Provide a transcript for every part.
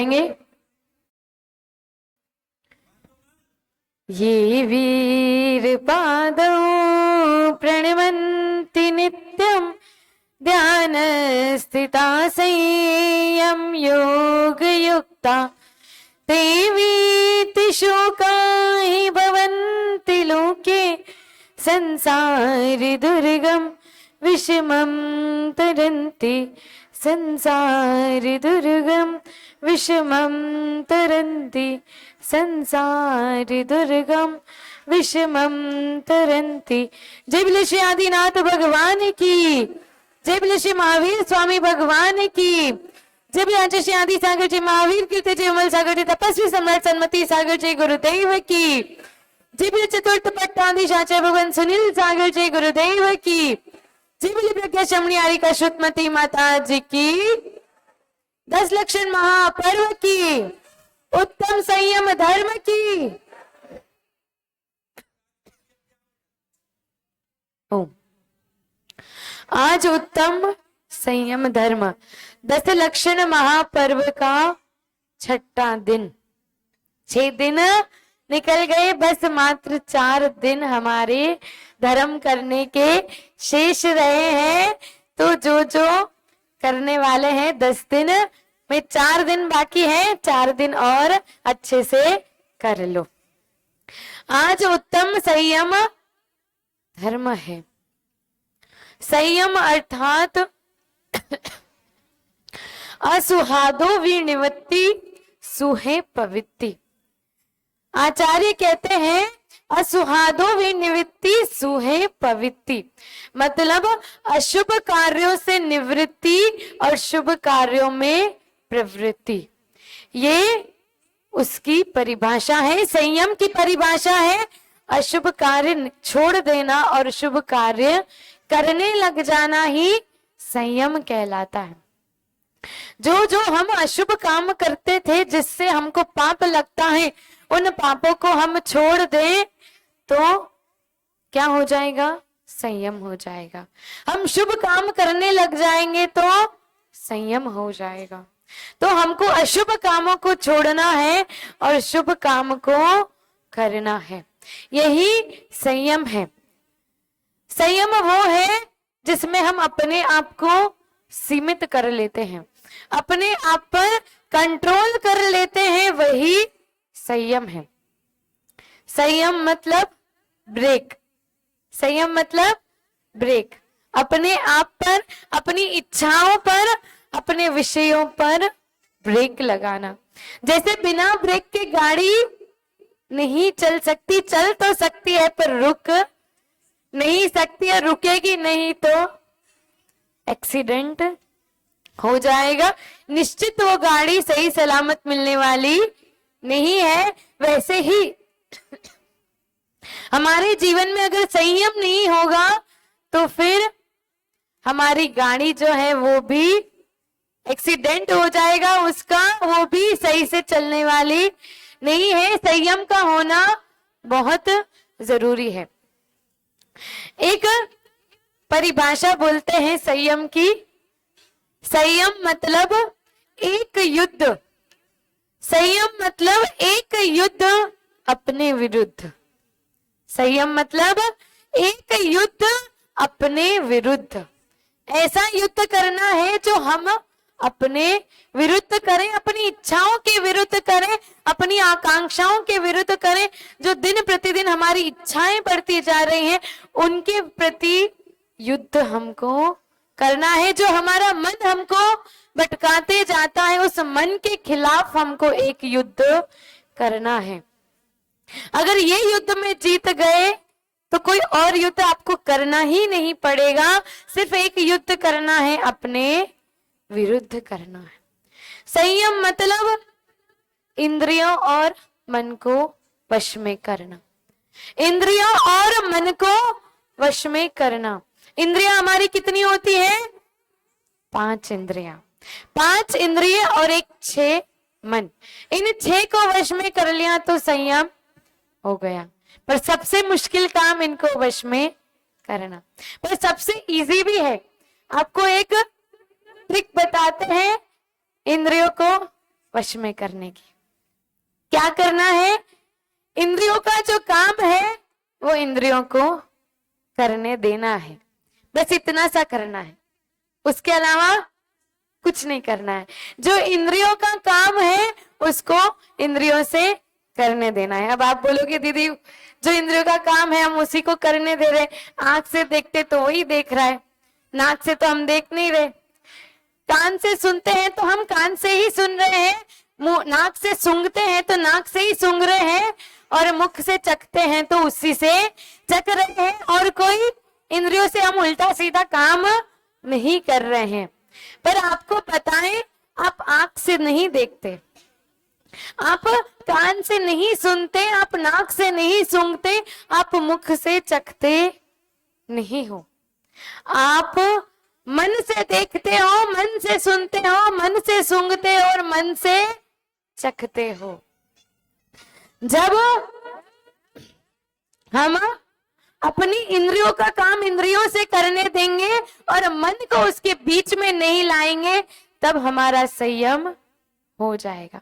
बोलेंगे। ये वीर पादौ प्रणमन्ति नित्यं ध्यान स्थिता संयम योग युक्ता देवीति शोका हि भवन्ति लोके संसार दुर्गम विषमं तरन्ति संसार दुर्गम विषमं तरन्ति संसार दुर्गम विषमं तरन्ति। जय बोले श्री आदिनाथ भगवान की, जय बोले श्री महावीर स्वामी भगवान की, जय बोले आचार्य श्री आदि सागर जी महावीर कीर्ति जय अमल सागर जी तपस्वी सम्राट सन्मति सागर जय गुरुदेव की, जय बोले चतुर्थ पट्टाधीश आचार्य भगवान सुनील सागर जय गुरुदेव की, जय बोले प्रज्ञा शमणी आरिका श्रुतमती माता जी की, 10 लक्षण महापर्व की, उत्तम संयम धर्म की। आज उत्तम संयम धर्म 10 लक्षण महापर्व का 6वां दिन। 6 दिन निकल गए, बस मात्र 4 दिन हमारे धर्म करने के शेष रहे हैं। तो जो जो करने वाले हैं 10 दिन में 4 दिन बाकी हैं, 4 दिन और अच्छे से कर लो। आज उत्तम संयम धर्म है। संयम अर्थात असुहादो विनिवृत्ति सुहे पवित्ति। आचार्य कहते हैं असुहादो विनिवृत्ति सुहे पवित्ति, मतलब अशुभ कार्यों से निवृत्ति और शुभ कार्यों में प्रवृत्ति। ये उसकी परिभाषा है, संयम की परिभाषा है। अशुभ कार्य छोड़ देना और शुभ कार्य करने लग जाना ही संयम कहलाता है। जो जो हम अशुभ काम करते थे जिससे हमको पाप लगता है, उन पापों को हम छोड़ दें तो क्या हो जाएगा? संयम हो जाएगा। हम शुभ काम करने लग जाएंगे तो संयम हो जाएगा। तो हमको अशुभ कामों को छोड़ना है और शुभ काम को करना है, यही संयम है। संयम वो है जिसमें हम अपने आप को सीमित कर लेते हैं, अपने आप पर कंट्रोल कर लेते हैं, वही संयम है। संयम मतलब ब्रेक, संयम मतलब ब्रेक। अपने आप पर, अपनी इच्छाओं पर, अपने विषयों पर ब्रेक लगाना। जैसे बिना ब्रेक के गाड़ी नहीं चल सकती, चल तो सकती है पर रुक नहीं सकती है, रुकेगी नहीं तो एक्सीडेंट हो जाएगा। निश्चित वो गाड़ी सही सलामत मिलने वाली नहीं है। वैसे ही हमारे जीवन में अगर संयम नहीं होगा तो फिर हमारी गाड़ी जो है वो भी एक्सीडेंट हो जाएगा, उसका वो भी सही से चलने वाली नहीं है। संयम का होना बहुत जरूरी है। एक परिभाषा बोलते हैं संयम की, संयम मतलब एक युद्ध, संयम मतलब एक युद्ध अपने विरुद्ध। संयम मतलब एक युद्ध अपने विरुद्ध। ऐसा युद्ध करना है जो हम अपने विरुद्ध करें, अपनी इच्छाओं के विरुद्ध करें, अपनी आकांक्षाओं के विरुद्ध करें। जो दिन प्रतिदिन हमारी इच्छाएं बढ़ती जा रही हैं उनके प्रति युद्ध हमको करना है। जो हमारा मन हमको भटकाते जाता है उस मन के खिलाफ हमको एक युद्ध करना है। अगर ये युद्ध में जीत गए तो कोई और युद्ध आपको करना ही नहीं पड़ेगा, सिर्फ एक युद्ध करना है, अपने विरुद्ध करना है। संयम मतलब इंद्रियों और मन को वश में करना, इंद्रियों और मन को वश में करना। इंद्रियां हमारी कितनी होती है? 5 इंद्रियां, 5 इंद्रिय और एक 6 मन। इन 6 को वश में कर लिया तो संयम हो गया। पर सबसे मुश्किल काम इनको वश में करना, पर सबसे इजी भी है। आपको एक ट्रिक बताते हैं इंद्रियों को वश में करने की। क्या करना है? इंद्रियों का जो काम है वो इंद्रियों को करने देना है, बस इतना सा करना है, उसके अलावा कुछ नहीं करना है। जो इंद्रियों का काम है उसको इंद्रियों से करने देना है। अब आप बोलोगे दीदी जो इंद्रियों का काम है हम उसी को करने दे रहे, आंख से देखते तो वही देख रहा है, नाक से तो हम देख नहीं रहे, कान से सुनते हैं तो हम कान से ही सुन रहे हैं, नाक से सूंघते हैं तो नाक से ही सूंघ रहे हैं, और मुख से चखते हैं तो उसी से चख रहे हैं, और कोई इंद्रियों से हम उल्टा सीधा काम नहीं कर रहे हैं। पर आपको पता है आप आंख से नहीं देखते, आप कान से नहीं सुनते, आप नाक से नहीं सूंघते, आप मुख से चखते नहीं हो, आप मन से देखते हो, मन से सुनते हो, मन से सूंघते हो और मन से चखते हो। जब हम अपनी इंद्रियों का काम इंद्रियों से करने देंगे और मन को उसके बीच में नहीं लाएंगे, तब हमारा संयम हो जाएगा।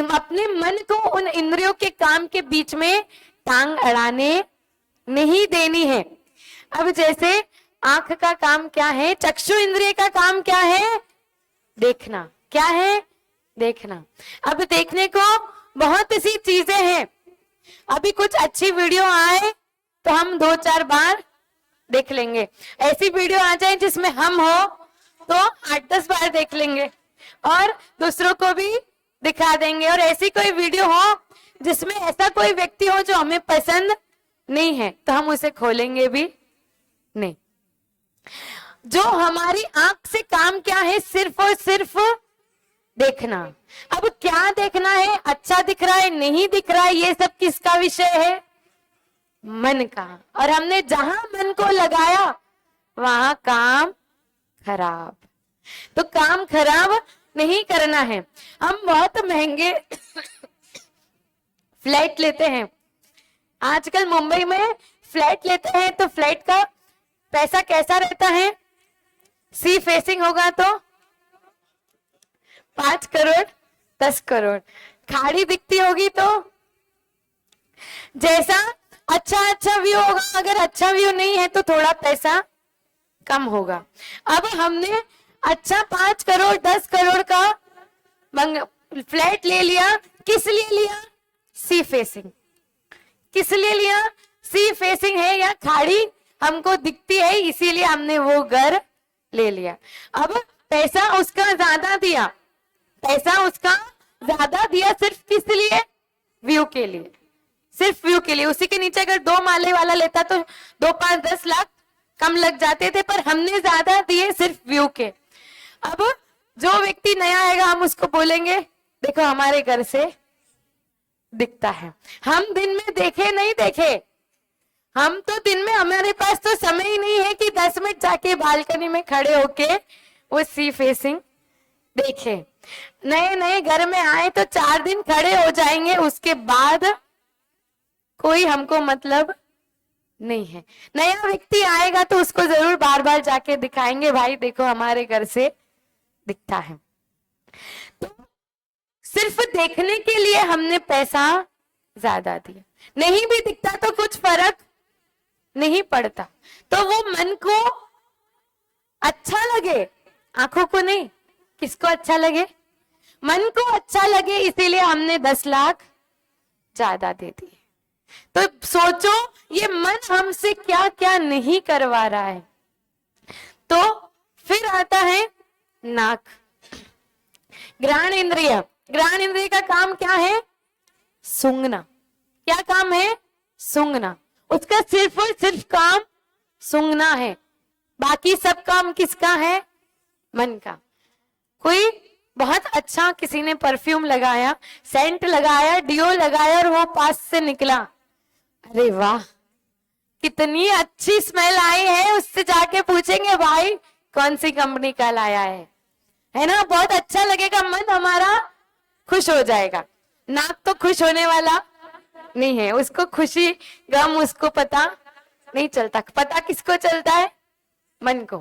अपने मन को उन इंद्रियों के काम के बीच में टांग अड़ाने नहीं देनी है। अब जैसे आंख का काम क्या है, चक्षु इंद्रिय का काम क्या है? देखना। क्या है? देखना। अब देखने को बहुत सी चीजें हैं, अभी कुछ अच्छी वीडियो आए तो हम 2-4 बार देख लेंगे, ऐसी वीडियो आ जाए जिसमें हम हो तो 8-10 बार देख लेंगे और दूसरों को भी दिखा देंगे, और ऐसी कोई वीडियो हो जिसमें ऐसा कोई व्यक्ति हो जो हमें पसंद नहीं है तो हम उसे खोलेंगे भी नहीं। जो हमारी आंख से काम क्या है? सिर्फ और सिर्फ देखना। अब क्या देखना है? अच्छा दिख रहा है, नहीं दिख रहा है, ये सब किसका विषय है? मन का। और हमने जहां मन को लगाया वहां काम खराब। तो काम खराब नहीं करना है। हम बहुत महंगे फ्लैट लेते हैं, आजकल मुंबई में फ्लैट लेते हैं तो फ्लैट का पैसा कैसा रहता है? सी फेसिंग होगा तो 5 करोड़ 10 करोड़, खाड़ी दिखती होगी तो जैसा अच्छा व्यू होगा, अगर अच्छा व्यू नहीं है तो थोड़ा पैसा कम होगा। अब हमने अच्छा 5 करोड़ 10 करोड़ का फ्लैट ले लिया, किस लिए लिया? Sea facing. किस लिए लिया? सी फेसिंग है या खाड़ी हमको दिखती है इसीलिए हमने वो घर ले लिया। अब पैसा उसका ज्यादा दिया, पैसा उसका ज्यादा दिया सिर्फ किस लिए? व्यू के लिए, सिर्फ व्यू के लिए। उसी के नीचे अगर 2 माले वाला लेता तो 2, 5, 10 लाख कम लग जाते थे, पर हमने ज्यादा दिए सिर्फ व्यू के। अब जो व्यक्ति नया आएगा हम उसको बोलेंगे देखो हमारे घर से दिखता है, हम दिन में देखे नहीं देखे, हम तो दिन में, हमारे पास तो समय ही नहीं है कि 10 मिनट जाके बालकनी में खड़े होके वो सी फेसिंग देखे। नए नए घर में आए तो 4 दिन खड़े हो जाएंगे, उसके बाद कोई हमको मतलब नहीं है। नया व्यक्ति आएगा तो उसको जरूर बार बार जाके दिखाएंगे, भाई देखो हमारे घर से दिखता है। तो सिर्फ देखने के लिए हमने पैसा ज्यादा दिया, नहीं भी दिखता तो कुछ फर्क नहीं पड़ता। तो वो मन को अच्छा लगे, आंखों को नहीं। किसको अच्छा लगे? मन को अच्छा लगे, इसीलिए हमने 10 लाख ज्यादा दे दिए। तो सोचो ये मन हमसे क्या क्या नहीं करवा रहा है। तो फिर आता है नाक, घ्राण इंद्रिय। घ्राण इंद्रिय का काम क्या है? सूंघना। क्या काम है? सूंघना। उसका सिर्फ और सिर्फ काम सूंघना है, बाकी सब काम किसका है? मन का। कोई बहुत अच्छा किसी ने परफ्यूम लगाया, सेंट लगाया, डियो लगाया और वो पास से निकला, अरे वाह कितनी अच्छी स्मेल आई है, उससे जाके पूछेंगे भाई कौन सी कंपनी का लाया है ना? बहुत अच्छा लगेगा, मन हमारा खुश हो जाएगा। नाक तो खुश होने वाला नहीं है, उसको खुशी गम उसको पता नहीं चलता। पता किसको चलता है? मन को।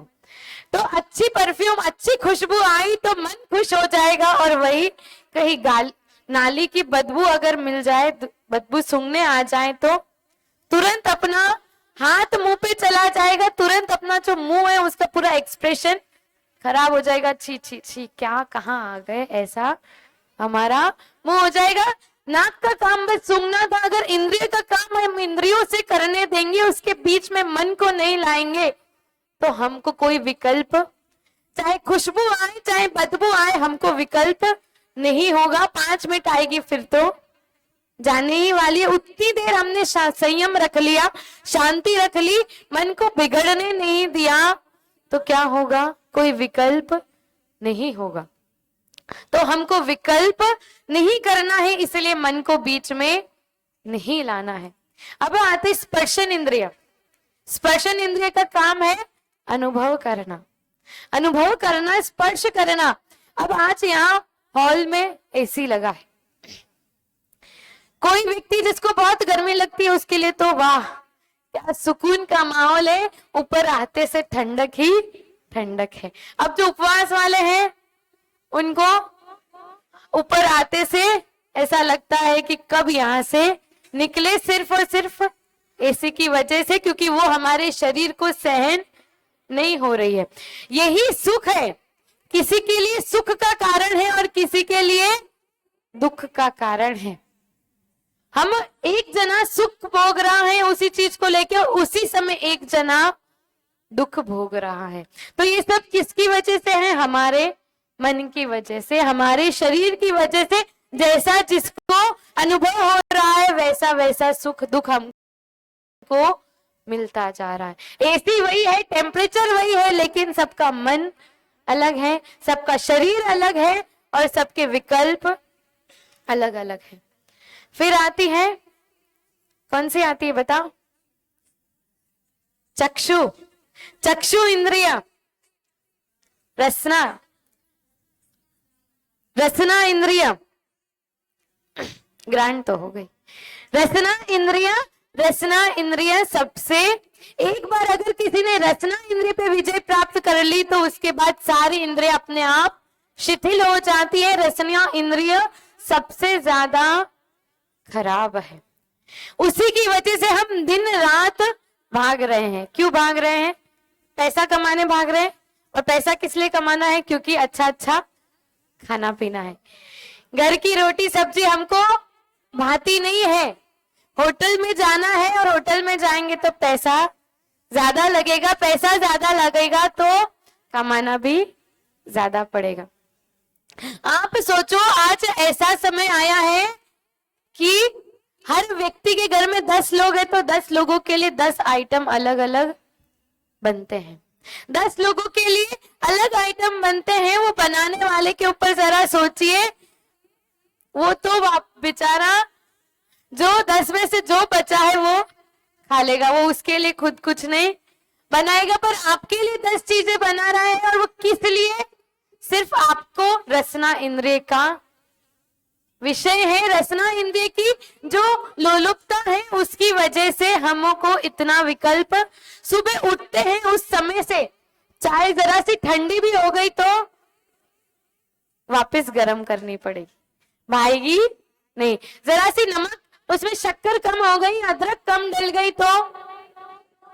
तो अच्छी परफ्यूम, अच्छी खुशबू आई तो मन खुश हो जाएगा और वही कहीं नाली की बदबू अगर मिल जाए, बदबू सूंघने आ जाए तो तुरंत अपना हाथ मुंह पे चला जाएगा, तुरंत अपना जो मुंह है उसका पूरा एक्सप्रेशन खराब हो जाएगा। छी छी छी, क्या कहाँ आ गए, ऐसा हमारा मुंह हो जाएगा। नाक का काम बस सूंघना था, अगर इंद्रिय का काम हम इंद्रियों से करने देंगे, उसके बीच में मन को नहीं लाएंगे, तो हमको कोई विकल्प, चाहे खुशबू आए चाहे बदबू आए, हमको विकल्प नहीं होगा। 5 मिनट आएगी फिर तो जाने ही वाली है। उतनी देर हमने संयम रख लिया, शांति रख ली, मन को बिगड़ने नहीं दिया, तो क्या होगा, कोई विकल्प नहीं होगा। तो हमको विकल्प नहीं करना है, इसलिए मन को बीच में नहीं लाना है। अब आते स्पर्शन इंद्रिय। स्पर्शन इंद्रिय का काम है अनुभव करना, अनुभव करना, स्पर्श करना। अब आज यहाँ हॉल में एसी लगा है, कोई व्यक्ति जिसको बहुत गर्मी लगती है उसके लिए तो वाह क्या सुकून का माहौल है, ऊपर आते से ठंडक ही ठंडक है। अब जो उपवास वाले हैं उनको ऊपर आते से ऐसा लगता है कि कब यहाँ से निकले, सिर्फ और सिर्फ एसी की वजह से, क्योंकि वो हमारे शरीर को सहन नहीं हो रही है। यही सुख है, किसी के लिए सुख का कारण है और किसी के लिए दुख का कारण है। हम एक जना सुख भोग रहा है उसी चीज को लेकर, उसी समय एक जना दुख भोग रहा है। तो ये सब किसकी वजह से है, हमारे मन की वजह से, हमारे शरीर की वजह से। जैसा जिसको अनुभव हो रहा है वैसा वैसा सुख दुख हमको मिलता जा रहा है। एसी वही है, टेम्परेचर वही है, लेकिन सबका मन अलग है, सबका शरीर अलग है और सबके विकल्प अलग अलग है। फिर आती है, कौन सी आती है बताओ, चक्षु। चक्षु इंद्रिय, रसना, रसना इंद्रिय, ग्रांड तो हो गई। रसना इंद्रिय, रसना इंद्रिय सबसे, एक बार अगर किसी ने रसना इंद्रिय पे विजय प्राप्त कर ली तो उसके बाद सारी इंद्रिय अपने आप शिथिल हो जाती है। रसना इंद्रिय सबसे ज्यादा खराब है, उसी की वजह से हम दिन रात भाग रहे हैं। क्यों भाग रहे हैं, पैसा कमाने भाग रहे हैं, और पैसा किस लिए कमाना है, क्योंकि अच्छा अच्छा खाना पीना है। घर की रोटी सब्जी हमको भाती नहीं है, होटल में जाना है और होटल में जाएंगे तो पैसा ज्यादा लगेगा, पैसा ज्यादा लगेगा तो कमाना भी ज्यादा पड़ेगा। आप सोचो आज ऐसा समय आया है कि हर व्यक्ति के घर में 10 लोग हैं तो 10 लोगों के लिए 10 आइटम अलग अलग बनते हैं। 10 लोगों के लिए अलग आइटम बनते हैं, वो बनाने वाले के ऊपर जरा सोचिए, वो तो बेचारा जो 10 में से जो बचा है वो खा लेगा, वो उसके लिए खुद कुछ नहीं बनाएगा, पर आपके लिए 10 चीजें बना रहा है। और वो किस लिए, सिर्फ आपको रसना इंद्रिय का विषय है, रसना इंद्रिय की जो लोलुपता है उसकी वजह से हमको इतना विकल्प। सुबह उठते हैं उस समय से चाय जरा सी ठंडी भी हो गई तो वापस गर्म करनी पड़ेगी, भाएगी नहीं। जरा सी नमक उसमें शक्कर कम हो गई, अदरक कम डल गई तो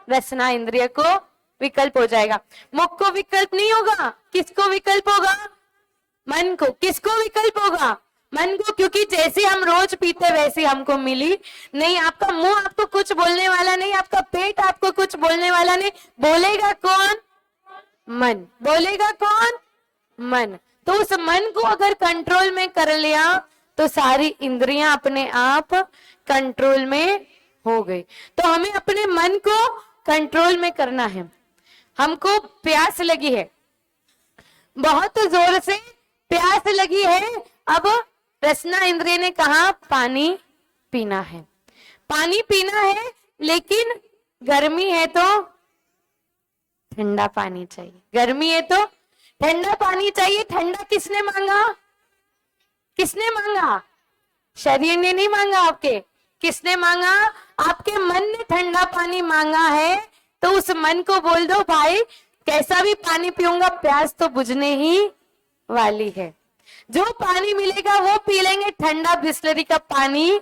रसना इंद्रिय को विकल्प हो जाएगा। मुख को विकल्प नहीं होगा, किसको विकल्प होगा, मन को। किसको विकल्प होगा, मन को, क्योंकि जैसे हम रोज पीते वैसे हमको मिली नहीं। आपका मुंह आपको कुछ बोलने वाला नहीं, आपका पेट आपको कुछ बोलने वाला नहीं, बोलेगा कौन, मन। बोलेगा कौन, मन। तो उस मन को अगर कंट्रोल में कर लिया तो सारी इंद्रियां अपने आप कंट्रोल में हो गई। तो हमें अपने मन को कंट्रोल में करना है। हमको प्यास लगी है, बहुत जोर से प्यास लगी है, अब रसना इंद्रिय ने कहा पानी पीना है, पानी पीना है, लेकिन गर्मी है तो ठंडा पानी चाहिए, गर्मी है तो ठंडा पानी चाहिए। ठंडा किसने मांगा, किसने मांगा, शरीर ने नहीं मांगा, आपके किसने मांगा, आपके मन ने ठंडा पानी मांगा है। तो उस मन को बोल दो भाई कैसा भी पानी पीऊंगा, प्यास तो बुझने ही वाली है। जो पानी मिलेगा वो पी लेंगे, ठंडा बिस्लरी का पानी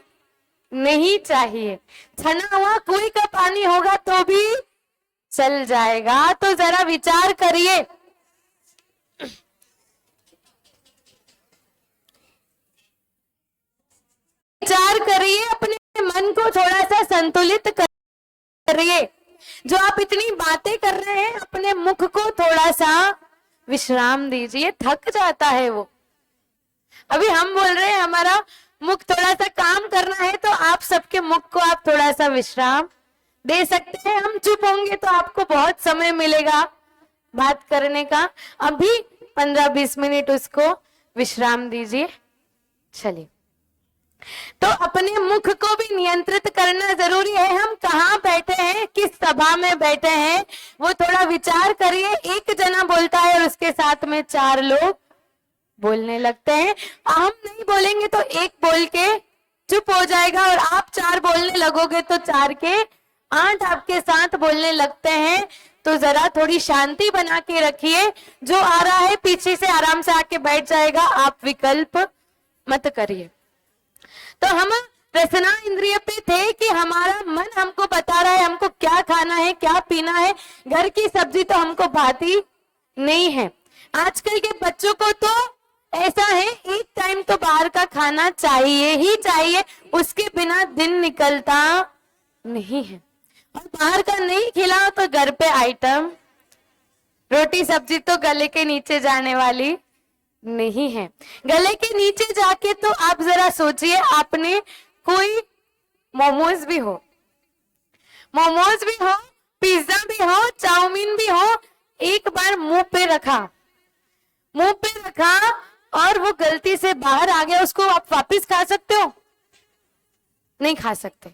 नहीं चाहिए। छना हुआ कुएं का पानी होगा तो भी चल जाएगा। तो जरा विचार करिए, विचार करिए, अपने मन को थोड़ा सा संतुलित करिए। जो आप इतनी बातें कर रहे हैं, अपने मुख को थोड़ा सा विश्राम दीजिए, थक जाता है वो। अभी हम बोल रहे हैं हमारा मुख थोड़ा सा काम करना है, तो आप सबके मुख को आप थोड़ा सा विश्राम दे सकते हैं। हम चुप होंगे तो आपको बहुत समय मिलेगा बात करने का। अभी 15-20 मिनट उसको विश्राम दीजिए। चलिए, तो अपने मुख को भी नियंत्रित करना जरूरी है। हम कहाँ बैठे हैं, किस सभा में बैठे हैं, वो थोड़ा विचार करिए। एक जना बोलता है और उसके साथ में 4 लोग बोलने लगते हैं। हम नहीं बोलेंगे तो एक बोल के चुप हो जाएगा, और आप 4 बोलने लगोगे तो 4 के 8 आपके साथ बोलने लगते हैं। तो जरा थोड़ी शांति बना के रखिए। जो आ रहा है पीछे से आराम से आके बैठ जाएगा, आप विकल्प मत करिए। तो हम रसना इंद्रिय पे थे कि हमारा मन हमको बता रहा है हमको क्या खाना है, क्या पीना है। घर की सब्जी तो हमको भाती नहीं है। आजकल के बच्चों को तो ऐसा है, एक टाइम तो बाहर का खाना चाहिए ही चाहिए, उसके बिना दिन निकलता नहीं है। और बाहर का नहीं खिलाओ तो घर पे आइटम, रोटी सब्जी तो गले के नीचे जाने वाली नहीं है। गले के नीचे जाके तो आप जरा सोचिए, आपने कोई मोमोज भी हो, पिज्जा भी हो, चाउमीन भी हो, एक बार मुंह पे रखा और वो गलती से बाहर आ गया, उसको आप वापस खा सकते हो? नहीं खा सकते।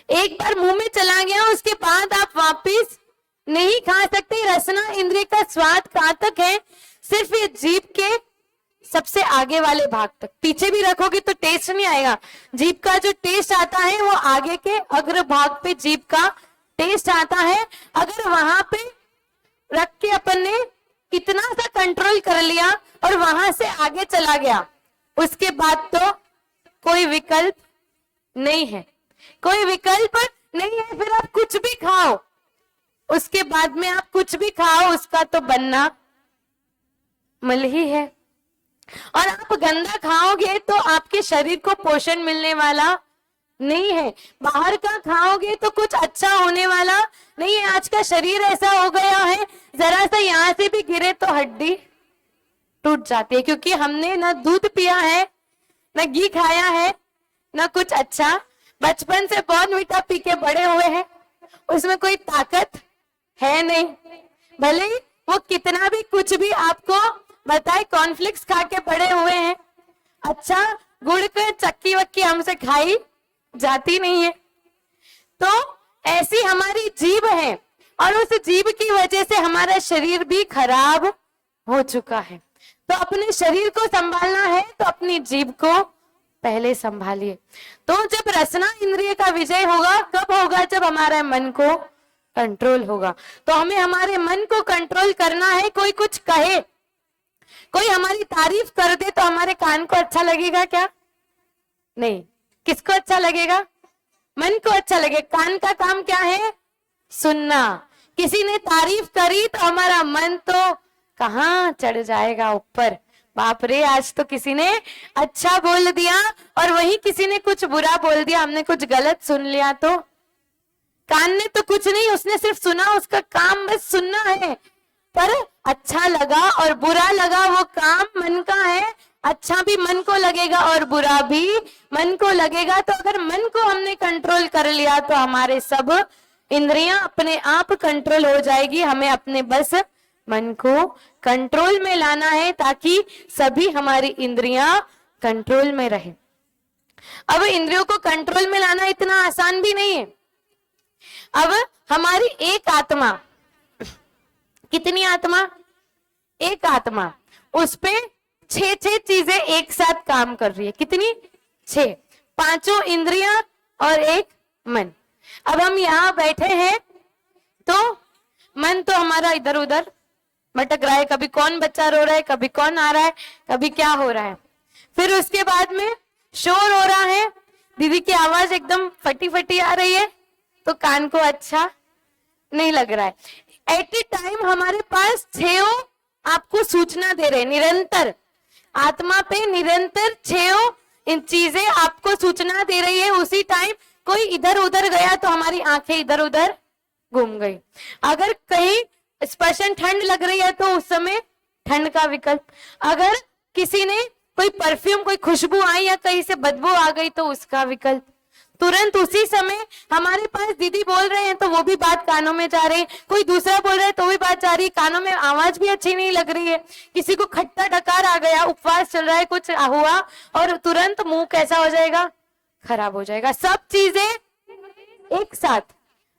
एक बार मुंह में चला गया, उसके बाद आप वापस नहीं खा सकते। रसना इंद्रिय का स्वाद कहाँ तक है? सिर्फ ये जीभ के सबसे आगे वाले भाग तक। पीछे भी रखोगे तो टेस्ट नहीं आएगा। जीभ का जो टेस्ट आता है वो आगे के अग्र भाग पे जीभ का टेस्ट आता है। अगर वहां पे रख के अपन ने इतना सा कंट्रोल कर लिया और वहां से आगे चला गया, उसके बाद तो कोई विकल्प नहीं है, कोई विकल्प नहीं है। फिर आप कुछ भी खाओ, उसके बाद में आप कुछ भी खाओ, उसका तो बनना मल ही है। और आप गंदा खाओगे तो आपके शरीर को पोषण मिलने वाला नहीं है। बाहर का खाओगे तो कुछ अच्छा होने वाला नहीं है। आज का शरीर ऐसा हो गया है, जरा सा यहाँ से भी गिरे तो हड्डी टूट जाती है, क्योंकि हमने ना दूध पिया है, ना घी खाया है, ना कुछ अच्छा। बचपन से बहुत मीठा पी के बड़े हुए हैं, उसमें कोई ताकत है नहीं। भले ही वो कितना भी कुछ भी आपको बताए, कॉर्नफ्लेक्स खा के बड़े हुए हैं, अच्छा गुड़ के चक्की वक्की हमसे खाई जाती नहीं है। तो ऐसी हमारी जीभ है, और उस जीभ की वजह से हमारा शरीर भी खराब हो चुका है। तो अपने शरीर को संभालना है तो अपनी जीभ को पहले संभालिए। तो जब रसना इंद्रिय का विजय होगा, कब होगा? जब हमारे मन को कंट्रोल होगा। तो हमें हमारे मन को कंट्रोल करना है। कोई कुछ कहे, कोई हमारी तारीफ कर दे तो हमारे कान को अच्छा लगेगा क्या? नहीं। किसको अच्छा लगेगा? मन को अच्छा लगेगा। कान का काम क्या है? सुनना। किसी ने तारीफ करी तो हमारा मन तो कहाँ चढ़ जाएगा ऊपर, बाप रे आज तो किसी ने अच्छा बोल दिया, और वही किसी ने कुछ बुरा बोल दिया, हमने कुछ गलत सुन लिया तो कान ने तो कुछ नहीं, उसने सिर्फ सुना, उसका काम बस सुनना है। पर अच्छा लगा और बुरा लगा वो काम मन का है। अच्छा भी मन को लगेगा और बुरा भी मन को लगेगा। तो अगर मन को हमने कंट्रोल कर लिया तो हमारे सब इंद्रियां अपने आप कंट्रोल हो जाएगी। हमें अपने बस मन को कंट्रोल में लाना है ताकि सभी हमारी इंद्रियां कंट्रोल में रहे। अब इंद्रियों को कंट्रोल में लाना इतना आसान भी नहीं है। अब हमारी एक आत्मा, कितनी आत्मा? एक आत्मा, उस पे 6 चीजें एक साथ काम कर रही है। कितनी? 6। 5 इंद्रियां और एक मन। अब हम यहाँ बैठे हैं तो मन तो हमारा इधर उधर भटक रहा है, कभी कौन बच्चा रो रहा है, कभी कौन आ रहा है, कभी क्या हो रहा है। फिर उसके बाद में शोर हो रहा है, दीदी की आवाज एकदम फटी फटी आ रही है, तो कान को अच्छा नहीं लग रहा है। एट ए टाइम हमारे पास 6 आपको सूचना दे रहे हैं, निरंतर आत्मा पे निरंतर 6 इन चीजें आपको सूचना दे रही है। उसी टाइम कोई इधर उधर गया तो हमारी आंखें इधर उधर घूम गई। अगर कहीं स्पर्शन ठंड लग रही है तो उस समय ठंड का विकल्प, अगर किसी ने कोई परफ्यूम कोई खुशबू आई या कहीं से बदबू आ गई तो उसका विकल्प। तुरंत उसी समय हमारे पास दीदी बोल रहे हैं तो वो भी बात कानों में जा रही है, कोई दूसरा बोल रहा है तो भी बात जा रही है, कानों में आवाज भी अच्छी नहीं लग रही है, किसी को खट्टा डकार आ गया, उपवास चल रहा है, कुछ हुआ और तुरंत मुंह कैसा हो जाएगा, खराब हो जाएगा। सब चीजें एक साथ।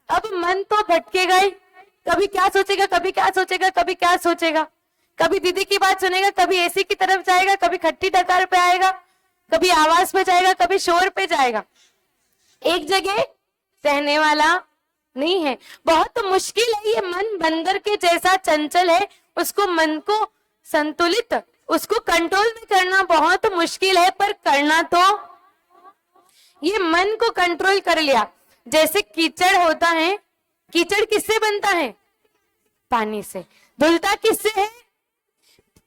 अब मन तो भटकेगा ही, कभी क्या सोचेगा, कभी क्या सोचेगा, कभी क्या सोचेगा, कभी दीदी की बात सुनेगा, कभी एसी की तरफ जाएगा, कभी खट्टी डकार पे आएगा, कभी आवाज पे जाएगा, कभी शोर पे जाएगा। एक जगह रहने वाला नहीं है। बहुत मुश्किल है, ये मन बंदर के जैसा चंचल है, उसको मन को संतुलित, उसको कंट्रोल में करना बहुत मुश्किल है, पर करना तो, ये मन को कंट्रोल कर लिया। जैसे कीचड़ होता है, कीचड़ किससे बनता है, पानी से, धुलता किससे है,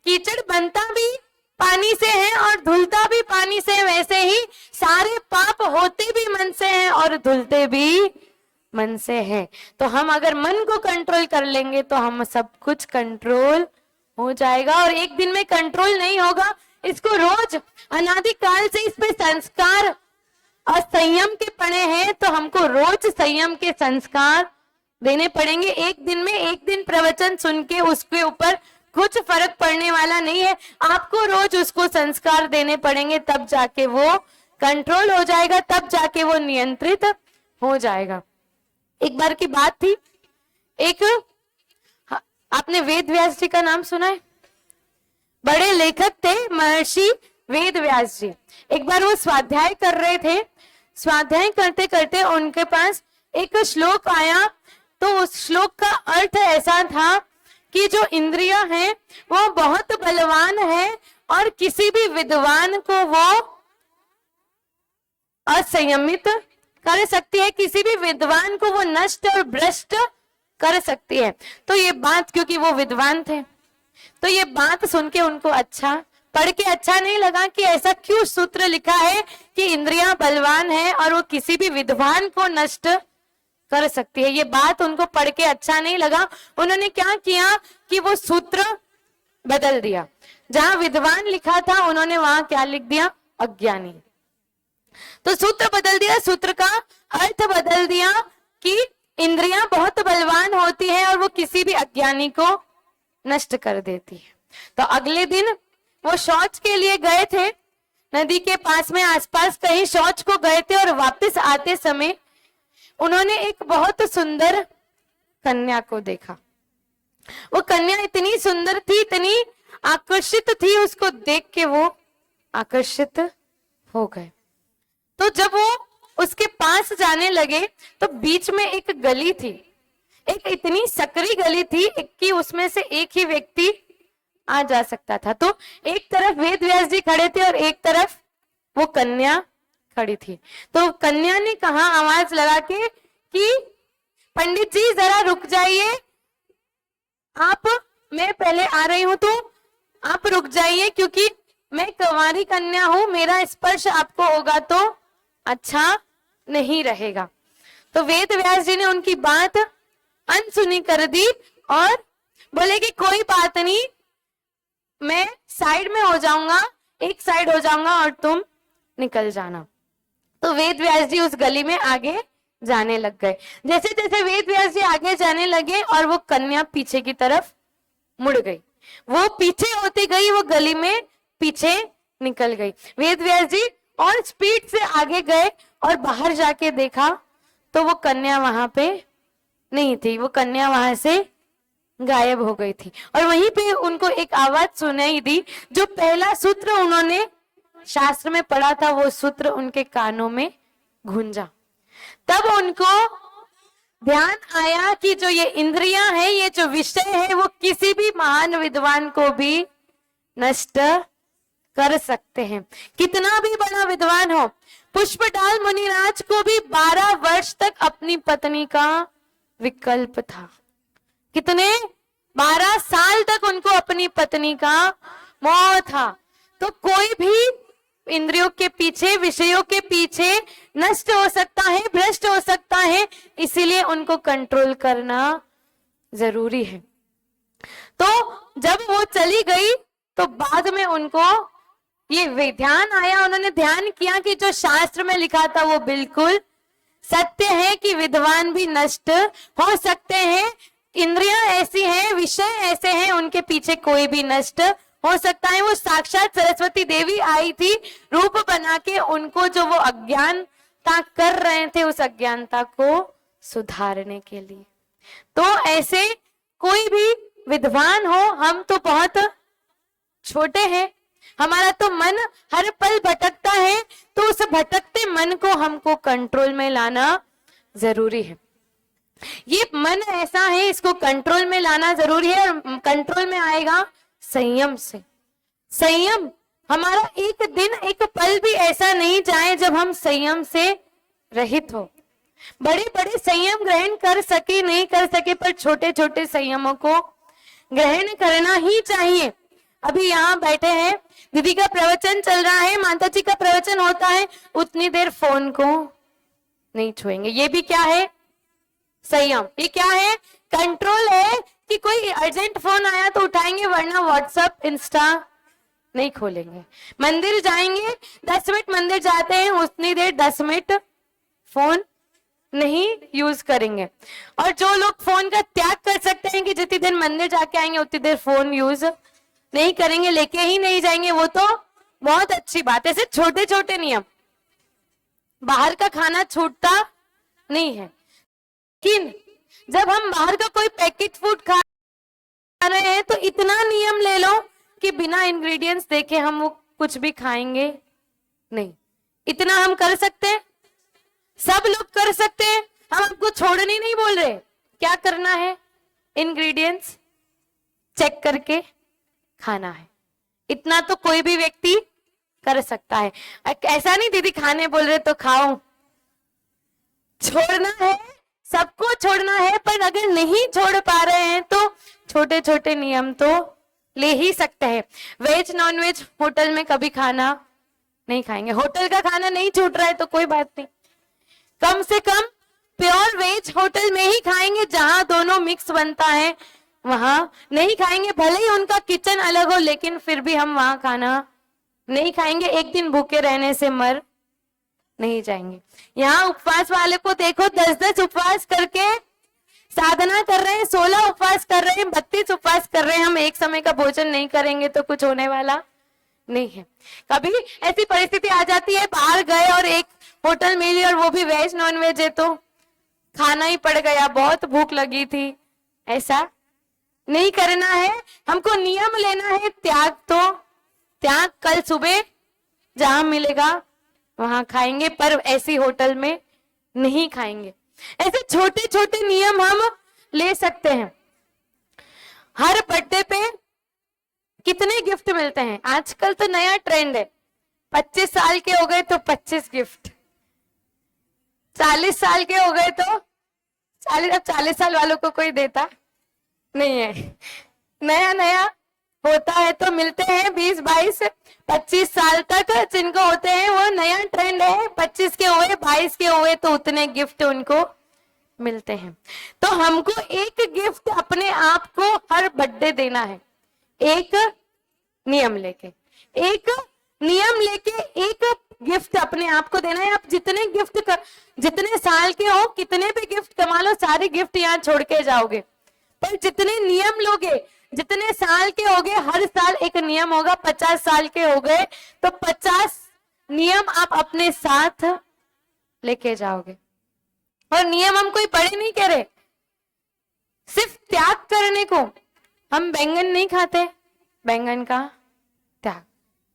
कीचड़ बनता भी पानी से है और धुलता भी पानी से। वैसे ही सारे पाप होते भी मन से हैं और धुलते भी मन से हैं। तो हम अगर मन को कंट्रोल कर लेंगे तो हम सब कुछ कंट्रोल हो जाएगा। और एक दिन में कंट्रोल नहीं होगा, इसको रोज अनादिकाल से इस पे संस्कार और संयम के पड़े हैं, तो हमको रोज संयम के संस्कार देने पड़ेंगे। एक दिन में एक दिन प्रवचन सुन के उसके ऊपर कुछ फर्क पड़ने वाला नहीं है, आपको रोज उसको संस्कार देने पड़ेंगे, तब जाके वो कंट्रोल हो जाएगा, तब जाके वो नियंत्रित हो जाएगा। एक बार की बात थी, एक आपने वेद व्यास जी का नाम सुना है, बड़े लेखक थे महर्षि वेद व्यास जी। एक बार वो स्वाध्याय कर रहे थे, स्वाध्याय करते करते उनके पास एक श्लोक आया, तो उस श्लोक का अर्थ ऐसा था कि जो इंद्रियां हैं वो बहुत बलवान है और किसी भी विद्वान को वो असंयमित कर सकती है, किसी भी विद्वान को वो नष्ट और भ्रष्ट कर सकती है। तो ये बात, क्योंकि वो विद्वान थे, तो ये बात सुन के उनको अच्छा, पढ़ के अच्छा नहीं लगा कि ऐसा क्यों सूत्र लिखा है कि इंद्रियां बलवान है और वो किसी भी विद्वान को नष्ट कर सकती है। ये बात उनको पढ़ के अच्छा नहीं लगा। उन्होंने क्या किया कि वो सूत्र बदल दिया, जहां विद्वान लिखा था उन्होंने वहां क्या लिख दिया, अज्ञानी। तो सूत्र बदल दिया, सूत्र का अर्थ बदल दिया कि इंद्रियां बहुत बलवान होती है और वो किसी भी अज्ञानी को नष्ट कर देती है। तो अगले दिन वो शौच के लिए गए थे, नदी के पास में आसपास कहीं शौच को गए थे, और वापस आते समय उन्होंने एक बहुत सुंदर कन्या को देखा। वो कन्या इतनी सुंदर थी, इतनी आकर्षित थी, उसको देख के वो आकर्षित हो गए। तो जब वो उसके पास जाने लगे तो बीच में एक गली थी, एक इतनी सकरी गली थी कि उसमें से एक ही व्यक्ति आ जा सकता था। तो एक तरफ वेद व्यास जी खड़े थे और एक तरफ वो कन्या खड़ी थी। तो कन्या ने कहा आवाज लगा के कि पंडित जी जरा रुक जाइए, आप, मैं पहले आ रही हूं, तो आप रुक जाइए, क्योंकि मैं कुंवारी कन्या हूं, मेरा स्पर्श आपको होगा तो अच्छा नहीं रहेगा। तो वेद व्यास जी ने उनकी बात अनसुनी कर दी और बोले कि कोई बात नहीं, मैं साइड में हो जाऊंगा, एक साइड हो जाऊंगा और तुम निकल जाना। तो वेद व्यास जी उस गली में आगे जाने लग गए। जैसे जैसे वेद व्यास जी आगे जाने लगे और वो कन्या पीछे की तरफ मुड़ गई, वो पीछे होती गई, वो गली में पीछे निकल गई। वेद व्यास जी और स्पीड से आगे गए और बाहर जाके देखा तो वो कन्या वहां पे नहीं थी, वो कन्या वहां से गायब हो गई थी। और वहीं पे उनको एक आवाज सुनाई दी, जो पहला सूत्र उन्होंने शास्त्र में पढ़ा था वो सूत्र उनके कानों में गूंजा। तब उनको ध्यान आया कि जो ये इंद्रियां हैं, ये जो विषय है, वो किसी भी महान विद्वान को भी नष्ट कर सकते हैं, कितना भी बड़ा विद्वान हो। पुष्पडाल मुनिराज को भी 12 वर्ष तक अपनी पत्नी का विकल्प था। कितने? 12 साल तक उनको अपनी पत्नी का मोह था। तो कोई भी इंद्रियों के पीछे, विषयों के पीछे नष्ट हो सकता है, भ्रष्ट हो सकता है, इसीलिए उनको कंट्रोल करना जरूरी है। तो जब वो चली गई तो बाद में उनको ये ध्यान आया, उन्होंने ध्यान किया कि जो शास्त्र में लिखा था वो बिल्कुल सत्य है कि विद्वान भी नष्ट हो सकते हैं, इंद्रियां ऐसी हैं, विषय ऐसे हैं, उनके पीछे कोई भी नष्ट हो सकता है। वो साक्षात सरस्वती देवी आई थी रूप बना के, उनको जो वो अज्ञानता कर रहे थे उस अज्ञानता को सुधारने के लिए। तो ऐसे कोई भी विद्वान हो, हम तो बहुत छोटे हैं, हमारा तो मन हर पल भटकता है, तो उस भटकते मन को हमको कंट्रोल में लाना जरूरी है। ये मन ऐसा है, इसको कंट्रोल में लाना जरूरी है, और कंट्रोल में आएगा संयम से। संयम, हमारा एक दिन एक पल भी ऐसा नहीं जाए जब हम संयम से रहित हो। बड़े बड़े संयम ग्रहण कर सके नहीं कर सके, पर छोटे छोटे संयमों को ग्रहण करना ही चाहिए। अभी यहाँ बैठे हैं, दीदी का प्रवचन चल रहा है, माता जी का प्रवचन होता है, उतनी देर फोन को नहीं छुएंगे। ये भी क्या है? संयम। ये क्या है? कंट्रोल है कि कोई अर्जेंट फोन आया तो उठाएंगे, वरना व्हाट्सएप इंस्टा नहीं खोलेंगे। मंदिर जाएंगे, 10 मिनट मंदिर जाते हैं, उतनी देर 10 मिनट फोन नहीं यूज करेंगे। और जो लोग फोन का त्याग कर सकते हैं कि जितनी देर मंदिर जाके आएंगे उतनी देर फोन यूज नहीं करेंगे, लेके ही नहीं जाएंगे, वो तो बहुत अच्छी बात है। ऐसे छोटे छोटे नियम, बाहर का खाना छूटता नहीं है, लेकिन जब हम बाहर का कोई पैकेट फूड खा रहे हैं तो इतना नियम ले लो कि बिना इंग्रेडिएंट्स देखे हम वो कुछ भी खाएंगे नहीं। इतना हम कर सकते हैं, सब लोग कर सकते हैं, हम आपको छोड़ने नहीं बोल रहे। क्या करना है? इंग्रेडिएंट्स चेक करके खाना है, इतना तो कोई भी व्यक्ति कर सकता है। ऐसा नहीं दीदी खाने बोल रहे तो खाओ, छोड़ना है, सबको छोड़ना है, पर अगर नहीं छोड़ पा रहे हैं तो छोटे छोटे नियम तो ले ही सकते हैं। वेज नॉन वेज होटल में कभी खाना नहीं खाएंगे, होटल का खाना नहीं छूट रहा है तो कोई बात नहीं, कम से कम प्योर वेज होटल में ही खाएंगे, जहां दोनों मिक्स बनता है वहां नहीं खाएंगे। भले ही उनका किचन अलग हो, लेकिन फिर भी हम वहां खाना नहीं खाएंगे। एक दिन भूखे रहने से मर नहीं जाएंगे। यहाँ उपवास वाले को देखो, 10-10 उपवास करके साधना कर रहे हैं, 16 उपवास कर रहे हैं, 32 उपवास कर रहे हैं। हम एक समय का भोजन नहीं करेंगे तो कुछ होने वाला नहीं है। कभी ऐसी परिस्थिति आ जाती है, बाहर गए और एक होटल मिली और वो भी वेज नॉन वेज है, तो खाना ही पड़ गया, बहुत भूख लगी थी। ऐसा नहीं करना है, हमको नियम लेना है। त्याग तो त्याग कल सुबह जहां मिलेगा वहां खाएंगे, पर ऐसी होटल में नहीं खाएंगे। ऐसे छोटे छोटे नियम हम ले सकते हैं। हर बर्थडे पे कितने गिफ्ट मिलते हैं? आजकल तो नया ट्रेंड है, 25 साल के हो गए तो 25 गिफ्ट, 40 साल के हो गए तो 40। अब 40 साल वालों को कोई देता नहीं है, नया नया होता है तो मिलते हैं। 20, 22, 25 साल तक जिनको होते हैं वो नया ट्रेंड है। 25 के हुए, 22 के हुए तो उतने गिफ्ट उनको मिलते हैं। तो हमको एक गिफ्ट अपने आप को हर बर्थडे देना है, एक नियम लेके, एक नियम लेके एक गिफ्ट अपने आप को देना है। आप जितने गिफ्ट जितने साल के हो, कितने भी गिफ्ट कमा लो, सारे गिफ्ट यहाँ छोड़ के जाओगे, पर जितने नियम लोगे, जितने साल के हो गए, हर साल एक नियम होगा। 50 साल के हो गए तो 50 नियम आप अपने साथ लेके जाओगे। और नियम हम कोई बड़े नहीं कह रहे, सिर्फ त्याग करने को। हम बैंगन नहीं खाते, बैंगन का त्याग।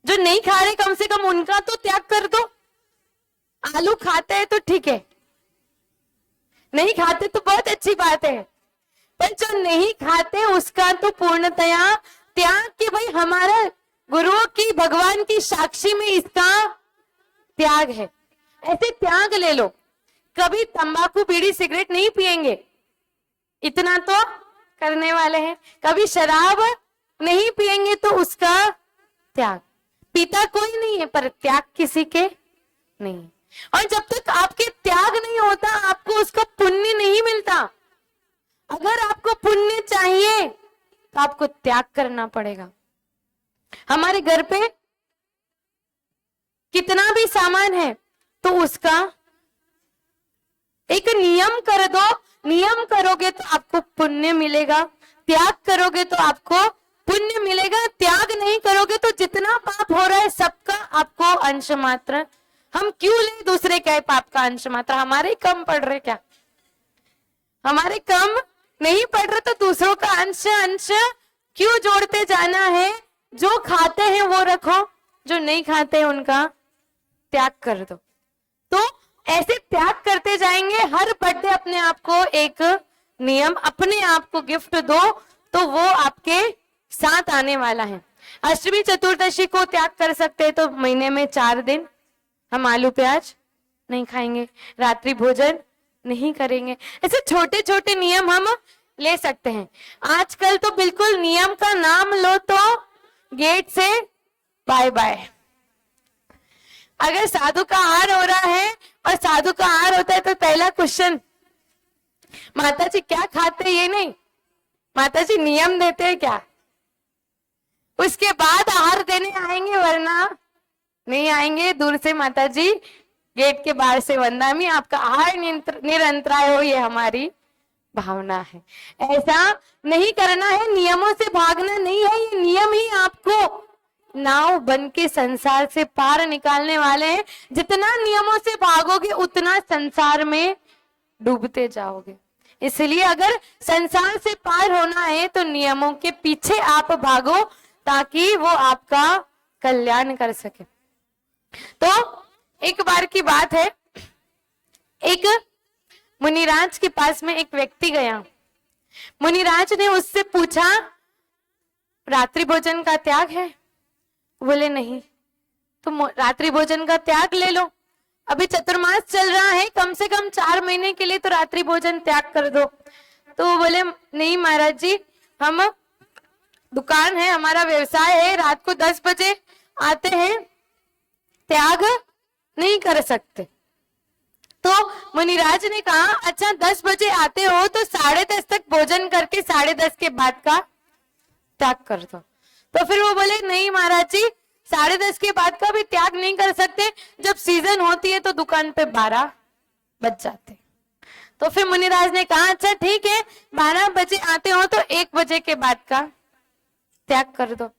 जो नहीं खा रहे कम से कम उनका तो त्याग कर दो। आलू खाते हैं तो ठीक है, नहीं खाते तो बहुत अच्छी बात है, पर जो नहीं खाते उसका तो पूर्णतया त्याग, कि भाई हमारा गुरुओं की, भगवान की साक्षी में इसका त्याग है, ऐसे त्याग ले लो। कभी तंबाकू बीड़ी सिगरेट नहीं पिएंगे, इतना तो करने वाले हैं। कभी शराब नहीं पिएंगे तो उसका त्याग। पीता कोई नहीं है पर त्याग किसी के नहीं। और जब तक आपके त्याग नहीं होता आपको उसका पुण्य नहीं मिलता। अगर आपको पुण्य चाहिए तो आपको त्याग करना पड़ेगा। हमारे घर पे कितना भी सामान है तो उसका एक नियम कर दो, नियम करोगे तो आपको पुण्य मिलेगा, त्याग करोगे तो आपको पुण्य मिलेगा। त्याग नहीं करोगे तो जितना पाप हो रहा है सबका आपको अंश मात्र। हम क्यों ले दूसरे के पाप का अंश मात्र? हमारे कम पड़ रहे क्या? हमारे कम नहीं पड़ रहे तो दूसरों का अंश अंश क्यों जोड़ते जाना है? जो खाते हैं वो रखो, जो नहीं खाते हैं उनका त्याग कर दो। तो ऐसे त्याग करते जाएंगे। हर बर्थडे अपने आप को एक नियम, अपने आप को गिफ्ट दो तो वो आपके साथ आने वाला है। अष्टमी चतुर्दशी को त्याग कर सकते हैं तो महीने में 4 दिन हम आलू प्याज नहीं खाएंगे, रात्रि भोजन नहीं करेंगे। ऐसे छोटे छोटे नियम हम ले सकते हैं। आजकल तो बिल्कुल नियम का नाम लो तो गेट से बाय बाय। अगर साधु का आहार हो रहा है और साधु का आहार होता है तो पहला क्वेश्चन, माता जी क्या खाते? ये नहीं, माता जी नियम देते हैं क्या? उसके बाद आहार देने आएंगे, वरना नहीं आएंगे। दूर से माता जी गेट के बाहर से वंदामी, आपका आहार निरंतराय हो, ये हमारी भावना है। ऐसा नहीं करना है, नियमों से भागना नहीं है। ये नियम ही आपको नाव बन के संसार से पार निकालने वाले हैं। जितना नियमों से भागोगे उतना संसार में डूबते जाओगे। इसलिए अगर संसार से पार होना है तो नियमों के पीछे आप भागो ताकि वो आपका कल्याण कर सके। तो एक बार की बात है, एक मुनिराज के पास में एक व्यक्ति गया। मुनिराज ने उससे पूछा, रात्रि भोजन का त्याग है? बोले नहीं। तो रात्रि भोजन का त्याग ले लो, अभी चतुर्मास चल रहा है, कम से कम 4 महीने के लिए तो रात्रि भोजन त्याग कर दो। तो वो बोले नहीं महाराज जी, हम दुकान है, हमारा व्यवसाय है, रात को 10 बजे आते हैं, त्याग नहीं कर सकते। तो मुनिराज ने कहा अच्छा 10 बजे आते हो तो 10:30 तक भोजन करके 10:30 के बाद का त्याग कर दो। तो फिर वो बोले नहीं महाराज जी, 10:30 के बाद का भी त्याग नहीं कर सकते, जब सीजन होती है तो दुकान पे 12 बज जाते। तो फिर मुनिराज ने कहा अच्छा ठीक है, 12 बजे आते हो तो 1 बजे के बाद का त्याग कर दो।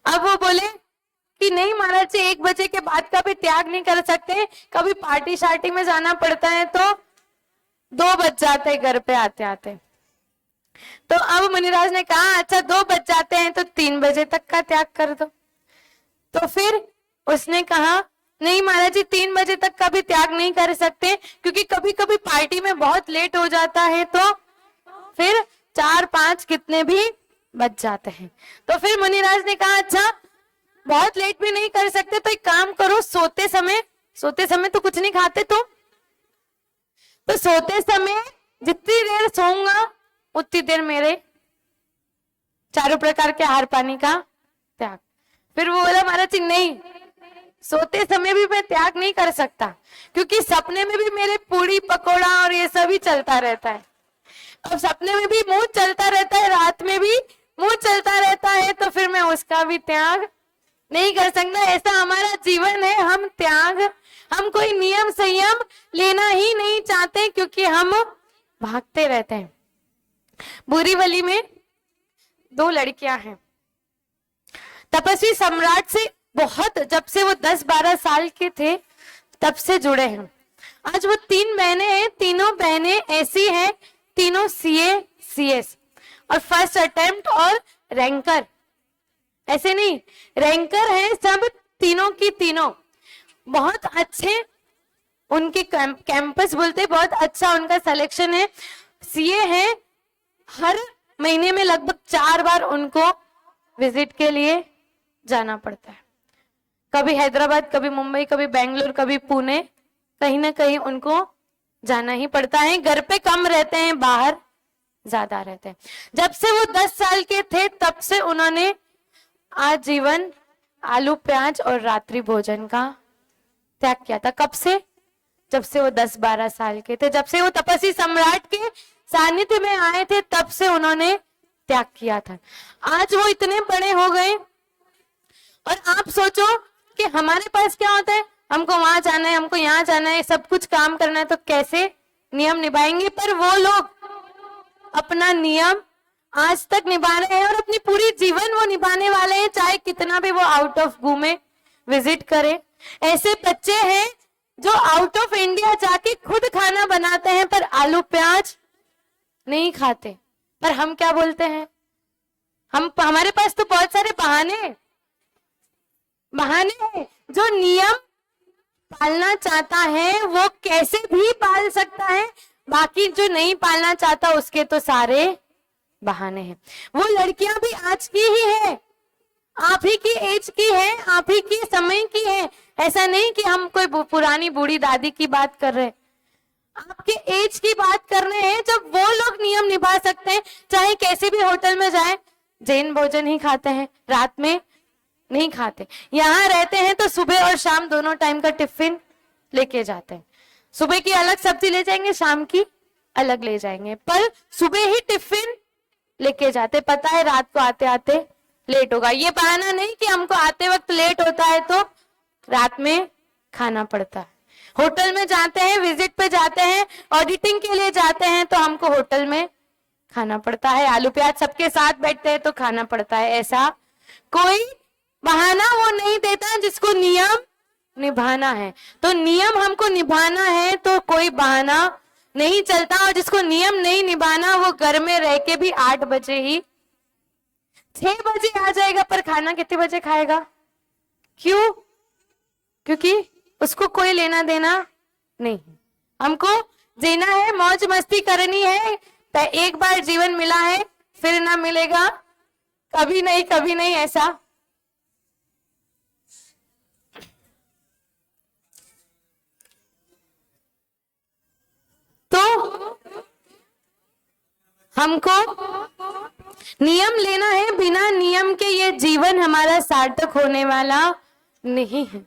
अब वो बोले कि नहीं महाराज जी, 1 बजे के बाद का भी त्याग नहीं कर सकते, कभी पार्टी शार्टी में जाना पड़ता है तो 2 बज जाते घर पे आते आते। तो अब मुनिराज ने कहा अच्छा 2 बज जाते हैं तो 3 बजे तक का त्याग कर दो। तो फिर उसने कहा नहीं महाराज जी, 3 बजे तक का भी त्याग नहीं कर सकते, क्योंकि कभी कभी पार्टी में बहुत लेट हो जाता है तो फिर 4-5 कितने भी बज जाते हैं। तो फिर मुनिराज ने कहा अच्छा बहुत लेट भी नहीं कर सकते तो एक काम करो, सोते समय तो कुछ नहीं खाते तुम, तो सोते समय जितनी देर सोऊंगा उतनी देर मेरे चारों प्रकार के आहार पानी का त्याग। फिर वो बोला महाराज जी नहीं, सोते समय भी मैं त्याग नहीं कर सकता, क्योंकि सपने में भी मेरे पूरी पकोड़ा और ये सभी चलता रहता है। अब सपने में भी मुंह चलता रहता है, रात में भी मुंह चलता रहता है, तो फिर मैं उसका भी त्याग नहीं कर सकता। ऐसा हमारा जीवन है, हम कोई नियम संयम लेना ही नहीं चाहते, क्योंकि हम भागते रहते हैं। बोरीवली में 2 लड़कियां हैं, तपस्वी सम्राट से बहुत, जब से वो 10-12 साल के थे तब से जुड़े हैं। आज वो 3 बहनें हैं, तीनों बहनें ऐसी हैं, तीनों CA CS और फर्स्ट अटेम्प्ट और रैंकर, ऐसे नहीं रैंकर है सब तीनों की तीनों, बहुत अच्छे उनके कैंपस बोलते बहुत अच्छा उनका सिलेक्शन है, सीए है। हर महीने में लगभग 4 बार उनको विजिट के लिए जाना पड़ता है। कभी हैदराबाद, कभी मुंबई, कभी बेंगलुरु, कभी पुणे, कहीं ना कहीं उनको जाना ही पड़ता है। घर पे कम रहते हैं, बाहर ज्यादा रहते हैं। जब से वो 10 साल के थे तब से उन्होंने आजीवन आलू प्याज और रात्रि भोजन का त्याग किया था। कब से? जब से वो 10-12 साल के थे, जब से वो तपस्वी सम्राट के सानिध्य में आए थे, तब से उन्होंने त्याग किया था। आज वो इतने बड़े हो गए। और आप सोचो कि हमारे पास क्या होता है, हमको वहां जाना है, हमको यहाँ जाना है, सब कुछ काम करना है, तो कैसे नियम निभाएंगे? पर वो लोग अपना नियम आज तक निभा रहे हैं और अपनी पूरी जीवन वो निभाने वाले हैं, चाहे कितना भी वो आउट ऑफ घूमे, विजिट करे। ऐसे बच्चे हैं जो आउट ऑफ इंडिया जाके खुद खाना बनाते हैं पर आलू प्याज नहीं खाते। पर हम क्या बोलते हैं, हमारे पास तो बहुत सारे बहाने हैं। जो नियम पालना चाहता है वो कैसे भी पाल सकता है, बाकी जो नहीं पालना चाहता उसके तो सारे बहाने हैं। वो लड़कियां भी आज की ही है, आप ही की एज की है, आप ही की समय की है। ऐसा नहीं कि हम कोई पुरानी बूढ़ी दादी की बात कर रहे हैं, आपके एज की बात कर रहे हैं। जब वो लोग नियम निभा सकते हैं, चाहे कैसे भी होटल में जाए, जैन भोजन ही खाते हैं, रात में नहीं खाते। यहाँ रहते हैं तो सुबह और शाम दोनों टाइम का टिफिन लेके जाते हैं। सुबह की अलग सब्जी ले जाएंगे, शाम की अलग ले जाएंगे, पर सुबह ही टिफिन लेके जाते। पता है रात को आते आते लेट होगा। ये बहाना नहीं कि हमको आते वक्त लेट होता है तो रात में खाना पड़ता है। होटल में जाते हैं, विजिट पे जाते हैं, ऑडिटिंग के लिए जाते हैं, तो हमको होटल में खाना पड़ता है। आलू प्याज सबके साथ बैठते हैं तो खाना पड़ता है। ऐसा कोई बहाना वो नहीं देता जिसको नियम निभाना है। तो नियम हमको निभाना है तो कोई बहाना नहीं चलता। और जिसको नियम नहीं निभाना वो घर में रह के भी 8 बजे ही 6 बजे आ जाएगा, पर खाना कितने बजे खाएगा? क्यों? क्योंकि उसको कोई लेना देना नहीं। हमको जीना है, मौज मस्ती करनी है। एक बार जीवन मिला है, फिर ना मिलेगा, कभी नहीं, कभी नहीं। ऐसा तो हमको नियम लेना है। बिना नियम के ये जीवन हमारा सार्थक होने वाला नहीं है।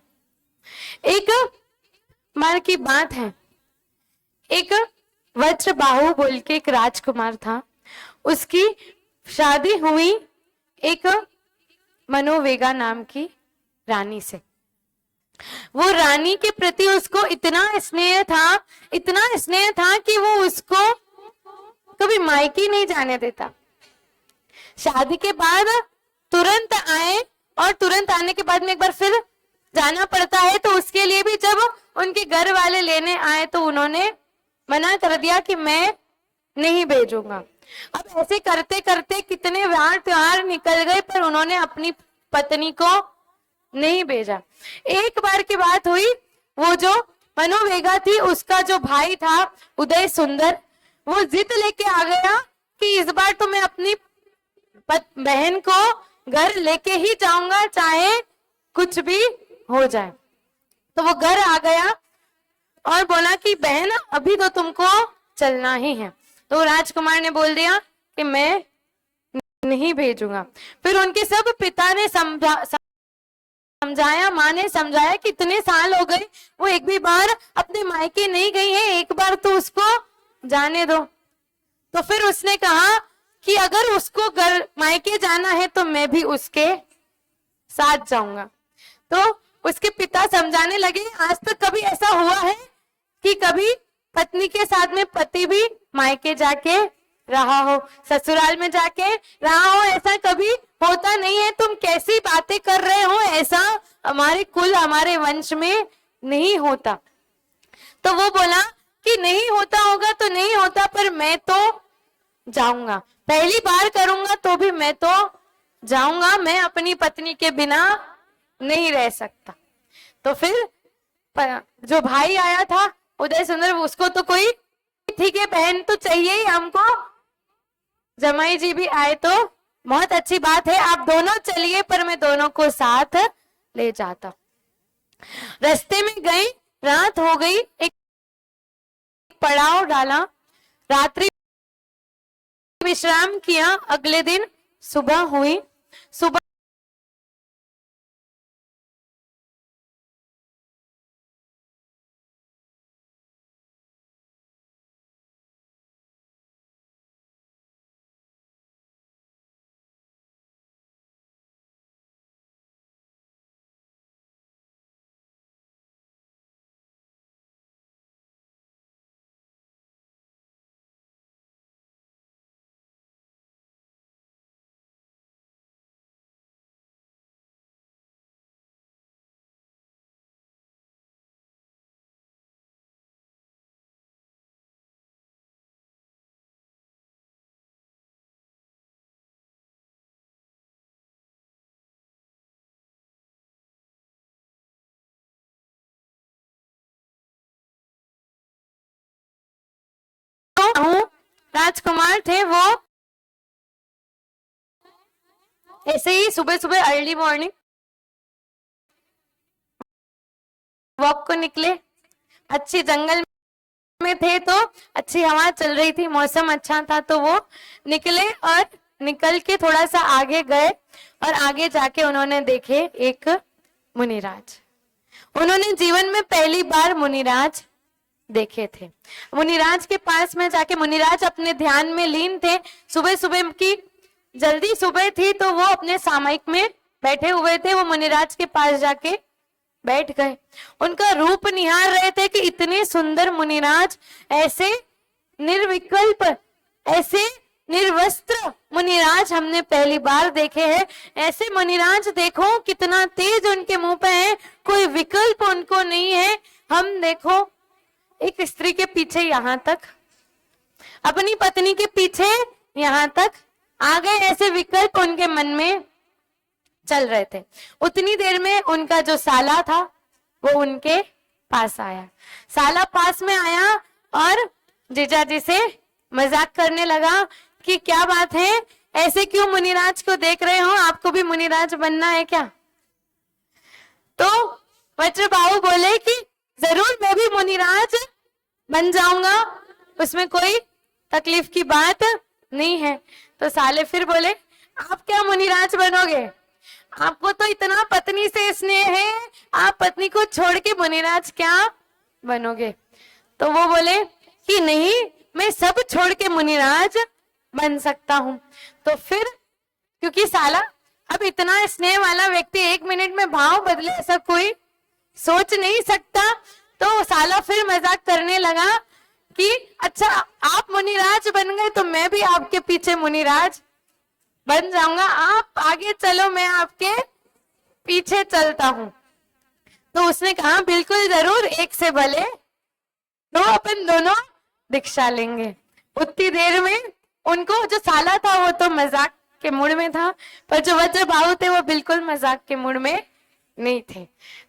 एक बार की बात है, एक वज्रबाहु बोल के एक राजकुमार था, उसकी शादी हुई एक मनोवेगा नाम की रानी से। वो रानी के प्रति उसको इतना स्नेह था कि वो उसको कभी मायके नहीं जाने देता। शादी के बाद तुरंत आए और तुरंत आने के बाद में एक बार फिर जाना पड़ता है, तो उसके लिए भी जब उनके घर वाले लेने आए तो उन्होंने मना कर दिया कि मैं नहीं भेजूंगा। अब ऐसे करते करते कितने वार त्योहार निकल गए, पर उन्होंने अपनी पत्नी को नहीं भेजा। एक बार की बात हुई, वो जो मनोवेगा थी उसका जो भाई था उदय सुंदर, वो जिद लेके आ गया कि इस बार तो मैं अपनी बहन को घर लेके ही जाऊंगा, चाहे कुछ भी हो जाए। तो वो घर आ गया और बोला कि बहन अभी तो तुमको चलना ही है। तो राजकुमार ने बोल दिया कि मैं नहीं भेजूंगा। फिर उनके सब पिता ने समझाया, माँ ने समझाया कि इतने साल हो गए, वो एक भी बार अपने मायके नहीं गई है, एक बार तो उसको जाने दो। तो फिर उसने कहा कि अगर उसको घर मायके जाना है तो मैं भी उसके साथ जाऊंगा। तो उसके पिता समझाने लगे, आज तक कभी ऐसा हुआ है कि कभी पत्नी के साथ में पति भी मायके जाके रहा हो, ससुराल में जाके रहा हो? ऐसा कभी होता नहीं है। तुम कैसी बातें कर रहे हो, ऐसा हमारे कुल, हमारे वंश में नहीं होता। तो वो बोला कि नहीं होता होगा तो नहीं होता, पर मैं तो जाऊंगा, पहली बार करूंगा तो भी मैं तो जाऊंगा, मैं अपनी पत्नी के बिना नहीं रह सकता। तो फिर जो भाई आया था उदय सुंदर, उसको तो कोई ठीक है बहन तो चाहिए ही हमको, जमाई जी भी आए तो बहुत अच्छी बात है, आप दोनों चलिए, पर मैं दोनों को साथ ले जाता। रास्ते में गई, रात हो गई, एक पड़ाव डाला, रात्रि विश्राम किया। अगले दिन सुबह हुई, सुबह राजकुमार थे वो ऐसे ही सुबह सुबह अर्ली मॉर्निंग वॉक को निकले। अच्छी जंगल में थे तो अच्छी हवा चल रही थी, मौसम अच्छा था, तो वो निकले और निकल के थोड़ा सा आगे गए और आगे जाके उन्होंने देखे एक मुनिराज। उन्होंने जीवन में पहली बार मुनिराज देखे थे। मुनिराज के पास में जाके, मुनिराज अपने ध्यान में लीन थे, सुबह सुबह की जल्दी सुबह थी तो वो अपने सामयिक में बैठे हुए थे। वो मुनिराज के पास जाके बैठ गए, उनका रूप निहार रहे थे कि इतने सुंदर मुनिराज, ऐसे निर्विकल्प, ऐसे निर्वस्त्र मुनिराज हमने पहली बार देखे हैं। ऐसे मुनिराज देखो कितना तेज उनके मुंह पे है, कोई विकल्प उनको नहीं है। हम देखो एक स्त्री के पीछे यहाँ तक, अपनी पत्नी के पीछे यहाँ तक आ गए, ऐसे विकल्प उनके मन में चल रहे थे। उतनी देर में उनका जो साला था वो उनके पास आया। साला पास में आया और जीजाजी से मजाक करने लगा कि क्या बात है, ऐसे क्यों मुनिराज को देख रहे हो, आपको भी मुनिराज बनना है क्या? तो वज्रबाहु बोले कि जरूर मैं भी मुनिराज बन जाऊंगा, उसमें कोई तकलीफ की बात नहीं है। तो साले फिर बोले आप क्या मुनिराज बनोगे, आपको तो इतना पत्नी से स्नेह है, आप पत्नी को छोड़ के मुनिराज क्या बनोगे? तो वो बोले कि नहीं, मैं सब छोड़ के मुनिराज बन सकता हूं। तो फिर क्योंकि साला अब इतना स्नेह वाला व्यक्ति 1 मिनट में भाव बदले ऐसा कोई सोच नहीं सकता, तो साला फिर मजाक करने लगा कि अच्छा आप मुनिराज बन गए तो मैं भी आपके पीछे मुनिराज बन जाऊंगा, आप आगे चलो मैं आपके पीछे चलता हूं। तो उसने कहा बिल्कुल जरूर, एक से भले दो, अपन दोनों दीक्षा लेंगे। उतनी देर में उनको जो साला था वो तो मजाक के मूड में था, पर जो वज्रबाहु थे वो बिल्कुल मजाक के मूड में नहीं थे।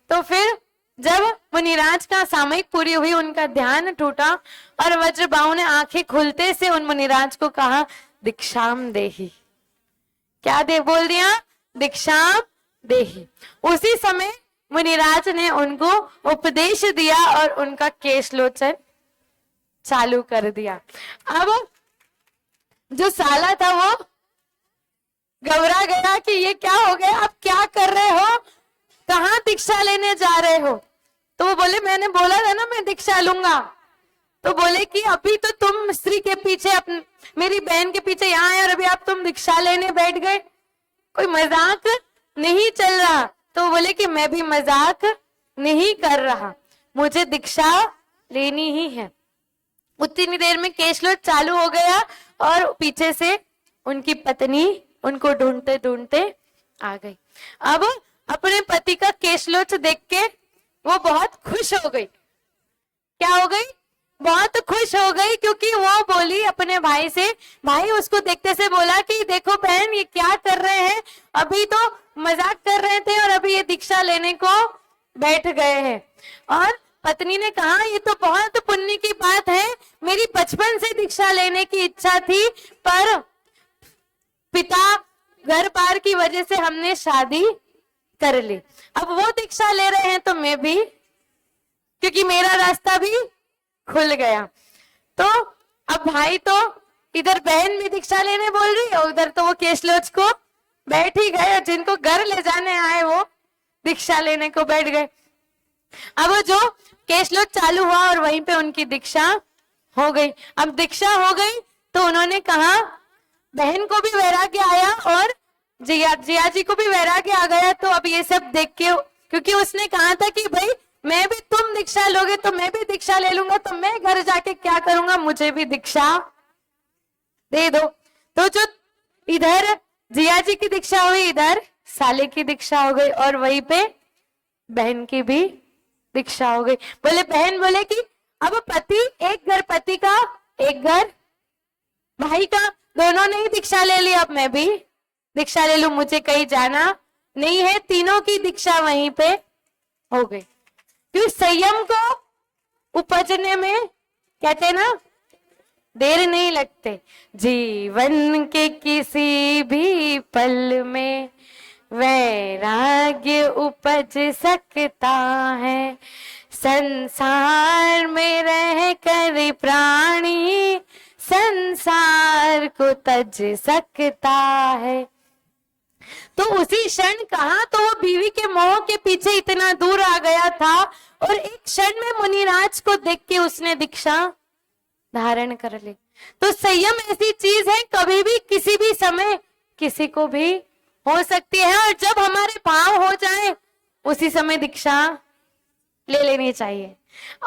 तो फिर जब मुनिराज का सामयिक पूरी हुई, उनका ध्यान टूटा और वज्रबाहु ने आंखें खुलते से उन मुनिराज को कहा दीक्षाम देहि। क्या दे बोल दिया? दीक्षाम देहि। उसी समय मुनिराज ने उनको उपदेश दिया और उनका केशलोचन चालू कर दिया। अब जो साला था वो घबरा गया कि ये क्या हो गया, आप क्या कर रहे हो, कहाँ दीक्षा लेने जा रहे हो? तो वो बोले मैंने बोला था ना मैं दीक्षा लूंगा। तो बोले कि अभी तो तुम स्त्री के पीछे, मेरी बहन के पीछे यहाँ आए और अभी आप तुम दीक्षा लेने बैठ गए, कोई मजाक नहीं चल रहा। तो बोले कि मैं भी मजाक नहीं कर रहा, मुझे दीक्षा लेनी ही है। उतनी देर में केशलोच चालू हो गया और पीछे से उनकी पत्नी उनको ढूंढते ढूंढते आ गई। अब अपने पति का केशलोच देख के वो बहुत खुश हो गई। क्या हो गई? बहुत खुश हो गई, क्योंकि वो बोली अपने भाई से, भाई उसको देखते से बोला कि देखो बहन ये क्या कर रहे हैं, अभी तो मजाक कर रहे थे और अभी ये दीक्षा लेने को बैठ गए हैं। और पत्नी ने कहा ये तो बहुत पुण्य की बात है, मेरी बचपन से दीक्षा लेने की इच्छा थी, पर पिता घर बार की वजह से हमने शादी कर ली। अब वो दीक्षा ले रहे हैं तो मैं भी, क्योंकि मेरा रास्ता भी खुल गया। तो अब भाई तो इधर बहन भी दीक्षा लेने बोल रही है, उधर तो वो केशलोच को बैठ ही गए, और जिनको घर ले जाने आए वो दीक्षा लेने को बैठ गए। अब वो जो केशलोच चालू हुआ और वहीं पे उनकी दीक्षा हो गई। अब दीक्षा हो गई तो उन्होंने कहा, बहन को भी वैराग्य आया और जिया जी को भी वैराग्य आ गया। तो अब ये सब देख के, क्योंकि उसने कहा था कि भाई मैं भी, तुम दीक्षा लोगे तो मैं भी दीक्षा ले लूंगा, तो मैं घर जाके क्या करूंगा, मुझे भी दीक्षा दे दो। तो जो इधर जिया जी की दीक्षा हुई, इधर साले की दीक्षा हो गई, और वहीं पे बहन की भी दीक्षा हो गई। बोले बहन बोले कि अब पति एक घर, पति का एक घर, भाई का, दोनों ने ही दीक्षा ले ली, अब मैं भी दीक्षा ले लूं, मुझे कहीं जाना नहीं है। तीनों की दीक्षा वहीं पे हो गई। क्यों? संयम को उपजने में कहते ना देर नहीं लगते। जीवन के किसी भी पल में वैराग्य उपज सकता है, संसार में रह कर प्राणी संसार को तज सकता है। तो उसी क्षण कहा, तो वो बीवी के मोह के पीछे इतना दूर आ गया था, और एक क्षण में मुनिराज को देख के उसने दीक्षा धारण कर ली। तो संयम ऐसी चीज है, कभी भी किसी भी समय किसी को भी हो सकती है, और जब हमारे भाव हो जाए उसी समय दीक्षा ले लेनी चाहिए।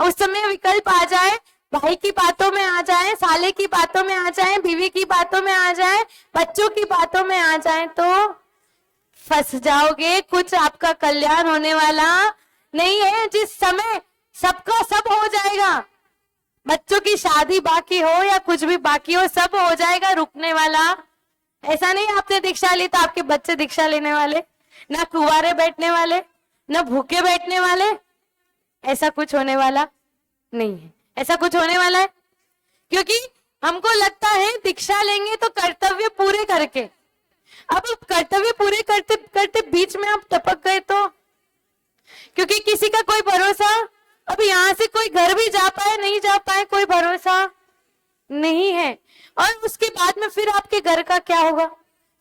उस समय विकल्प आ जाए, भाई की बातों में आ जाए, साले की बातों में आ जाए, बीवी की बातों में आ जाए, बच्चों की बातों में आ जाए, तो फंस जाओगे। कुछ आपका कल्याण होने वाला नहीं है। जिस समय सबका सब हो जाएगा, बच्चों की शादी बाकी हो या कुछ भी बाकी हो, सब हो जाएगा, रुकने वाला ऐसा नहीं। आपने दीक्षा ली तो आपके बच्चे दीक्षा लेने वाले, ना कुंवारे बैठने वाले, ना भूखे बैठने वाले, ऐसा कुछ होने वाला नहीं है। ऐसा कुछ होने वाला है क्योंकि हमको लगता है दीक्षा लेंगे तो कर्तव्य पूरे करके, अब कर्तव्य पूरे करते करते बीच में आप टपक गए तो, क्योंकि किसी का कोई भरोसा, अब यहाँ से कोई घर भी जा पाए नहीं जा पाए, कोई भरोसा नहीं है। और उसके बाद में फिर आपके घर का क्या होगा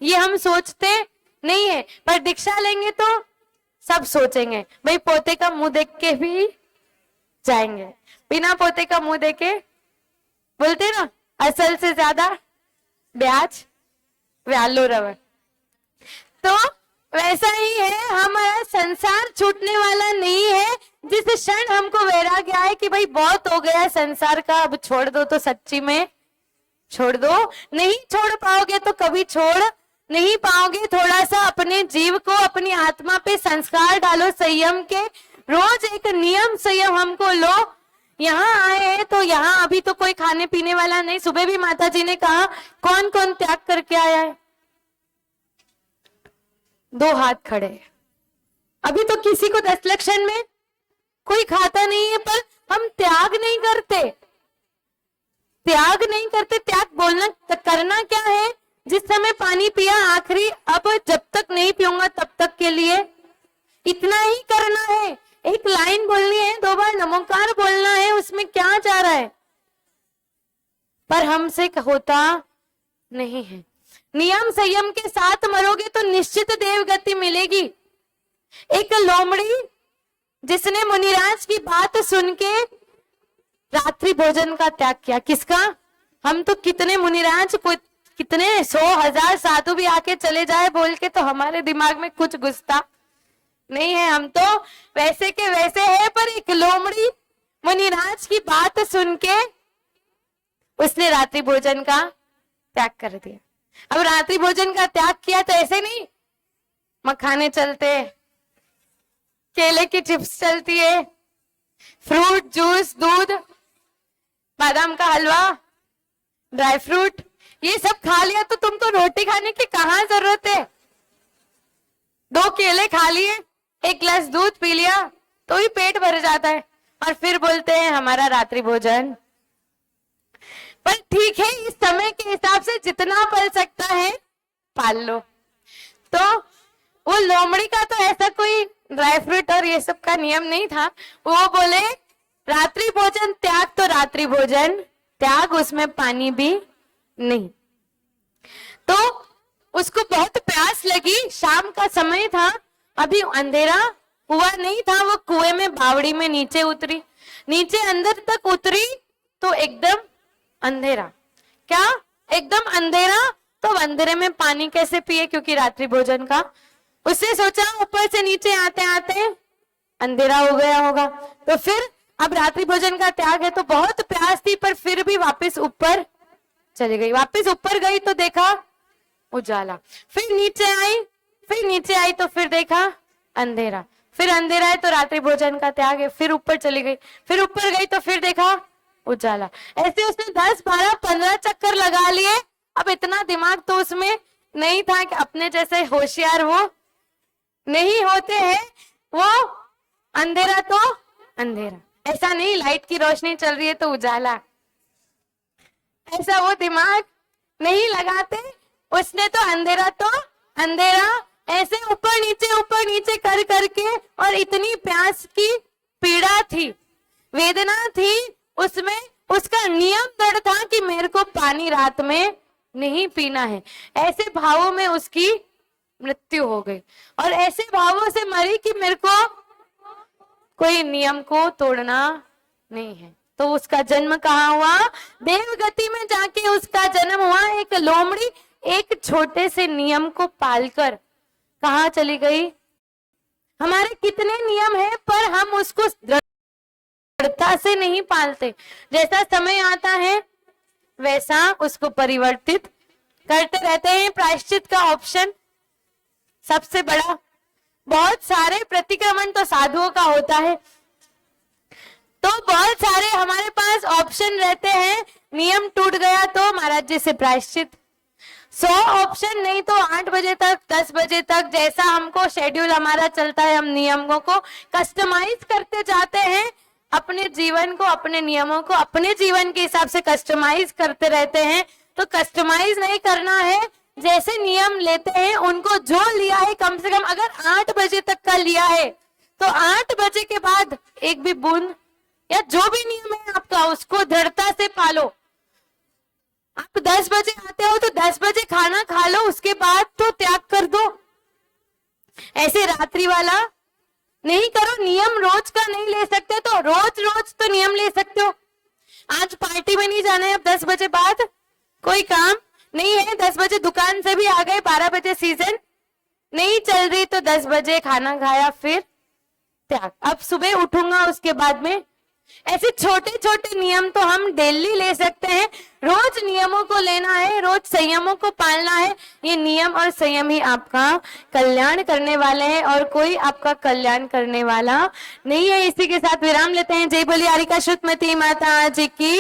ये हम सोचते नहीं है। पर दीक्षा लेंगे तो सब सोचेंगे, भाई पोते का मुंह देख के भी जाएंगे, बिना पोते का मुंह देखे बोलते ना, असल से ज्यादा ब्याज व्यालो रवर। तो वैसा ही है, हमारा संसार छूटने वाला नहीं है। जिस क्षण हमको वैराग्य आए कि भाई बहुत हो गया संसार का, अब छोड़ दो, तो सच्ची में छोड़ दो। नहीं छोड़ पाओगे तो कभी छोड़ नहीं पाओगे। थोड़ा सा अपने जीव को, अपनी आत्मा पे संस्कार डालो संयम के, रोज एक नियम संयम हमको लो। यहाँ आए हैं तो यहाँ अभी तो कोई खाने पीने वाला नहीं। सुबह भी माता जी ने कहा कौन कौन त्याग करके आया है, 2 हाथ खड़े। अभी तो किसी को 10 लक्षण में कोई खाता नहीं है, पर हम त्याग नहीं करते, त्याग नहीं करते। त्याग बोलना करना क्या है, जिस समय पानी पिया आखिरी, अब जब तक नहीं पीऊंगा तब तक के लिए इतना ही करना है। एक लाइन बोलनी है, 2 बार नमोकार बोलना है, उसमें क्या जा रहा है, पर हमसे होता नहीं है। नियम संयम के साथ मरोगे तो निश्चित देव गति मिलेगी। एक लोमड़ी जिसने मुनिराज की बात सुन के रात्रि भोजन का त्याग किया, किसका? हम तो कितने मुनिराज को, कितने 100,000 साधु भी आके चले जाए बोल के, तो हमारे दिमाग में कुछ घुसता नहीं है, हम तो वैसे के वैसे है। पर एक लोमड़ी मुनिराज की बात सुन के उसने रात्रि भोजन का त्याग कर दिया। अब रात्रि भोजन का त्याग किया तो ऐसे नहीं मखाने चलते, केले की चिप्स चलती है, फ्रूट जूस, दूध, बादाम का हलवा, ड्राई फ्रूट, ये सब खा लिया तो तुमको रोटी खाने की कहाँ जरूरत है। 2 केले खा लिए, 1 गिलास दूध पी लिया, तो ही पेट भर जाता है और फिर बोलते हैं हमारा रात्रि भोजन। पर ठीक है, इस समय के हिसाब से जितना पल सकता है पाल लो। तो वो लोमड़ी का तो ऐसा कोई ड्राई फ्रूट और ये सब का नियम नहीं था। वो बोले रात्रि भोजन त्याग तो रात्रि भोजन त्याग, उसमें पानी भी नहीं। तो उसको बहुत प्यास लगी, शाम का समय था, अभी अंधेरा हुआ नहीं था। वो कुएं में बावड़ी में नीचे उतरी, नीचे अंदर तक उतरी तो एकदम अंधेरा। क्या एकदम अंधेरा? तो अंधेरे में पानी कैसे पिए, क्योंकि रात्रि भोजन का। उसने सोचा ऊपर से नीचे आते आते अंधेरा हो गया होगा, तो फिर अब रात्रि भोजन का त्याग है तो बहुत प्यास थी, पर फिर भी वापस ऊपर चली गई। वापस ऊपर गई तो देखा उजाला, फिर नीचे आई तो फिर देखा अंधेरा, फिर अंधेरा है तो रात्रि भोजन का त्याग है। फिर ऊपर चली गई, फिर ऊपर गई तो फिर देखा उजाला। ऐसे उसने 10, 12, 15 चक्कर लगा लिए। अब इतना दिमाग तो उसमें नहीं था कि अपने जैसे होशियार वो नहीं होते हैं। वो अंधेरा तो अंधेरा, ऐसा नहीं लाइट की रोशनी चल रही है तो उजाला, ऐसा वो दिमाग नहीं लगाते। उसने तो अंधेरा ऐसे ऊपर नीचे कर करके, और इतनी प्यास की पीड़ा थी, वेदना थी उसमें। उसका नियम दृढ़ था कि मेरे को पानी रात में नहीं पीना है। ऐसे भावों में उसकी मृत्यु हो गई, और ऐसे भावों से मरी कि मेरे को कोई नियम को तोड़ना नहीं है। तो उसका जन्म कहाँ हुआ? देवगति में जाके उसका जन्म हुआ। एक लोमड़ी एक छोटे से नियम को पालकर कहाँ चली गई? हमारे कितने नियम है पर हम उसको दृढ़ता से नहीं पालते। जैसा समय आता है वैसा उसको परिवर्तित करते रहते हैं। प्रायश्चित का ऑप्शन सबसे बड़ा, बहुत सारे प्रतिक्रमण तो साधुओं का होता है, तो बहुत सारे हमारे पास ऑप्शन रहते हैं। नियम टूट गया तो महाराज जी से प्रायश्चित, 100 ऑप्शन नहीं तो 8 बजे तक 10 बजे तक, जैसा हमको शेड्यूल हमारा चलता है, हम नियमों को कस्टमाइज करते जाते हैं। अपने जीवन को, अपने नियमों को अपने जीवन के हिसाब से कस्टमाइज करते रहते हैं। तो कस्टमाइज नहीं करना है, जैसे नियम लेते हैं उनको, जो लिया है कम से कम अगर 8 बजे तक का लिया है तो 8 बजे के बाद एक भी बूंद या जो भी नियम है आपका उसको दृढ़ता से पालो। आप 10 बजे आते हो तो 10 बजे खाना खा लो, उसके बाद तो त्याग कर दो। ऐसे रात्रि वाला नहीं करो। नियम रोज का नहीं ले सकते तो रोज रोज तो नियम ले सकते हो। आज पार्टी में नहीं जाना है, अब 10 बजे बाद कोई काम नहीं है, 10 बजे दुकान से भी आ गए, 12 बजे सीजन नहीं चल रही तो 10 बजे खाना खाया, फिर त्याग। अब सुबह उठूंगा उसके बाद में। ऐसे छोटे छोटे नियम तो हम डेली ले सकते हैं। रोज नियमों को लेना है, रोज संयमों को पालना है। ये नियम और संयम ही आपका कल्याण करने वाले हैं और कोई आपका कल्याण करने वाला नहीं है। इसी के साथ विराम लेते हैं। जय बोली हरिका श्रुतमती माता जी की।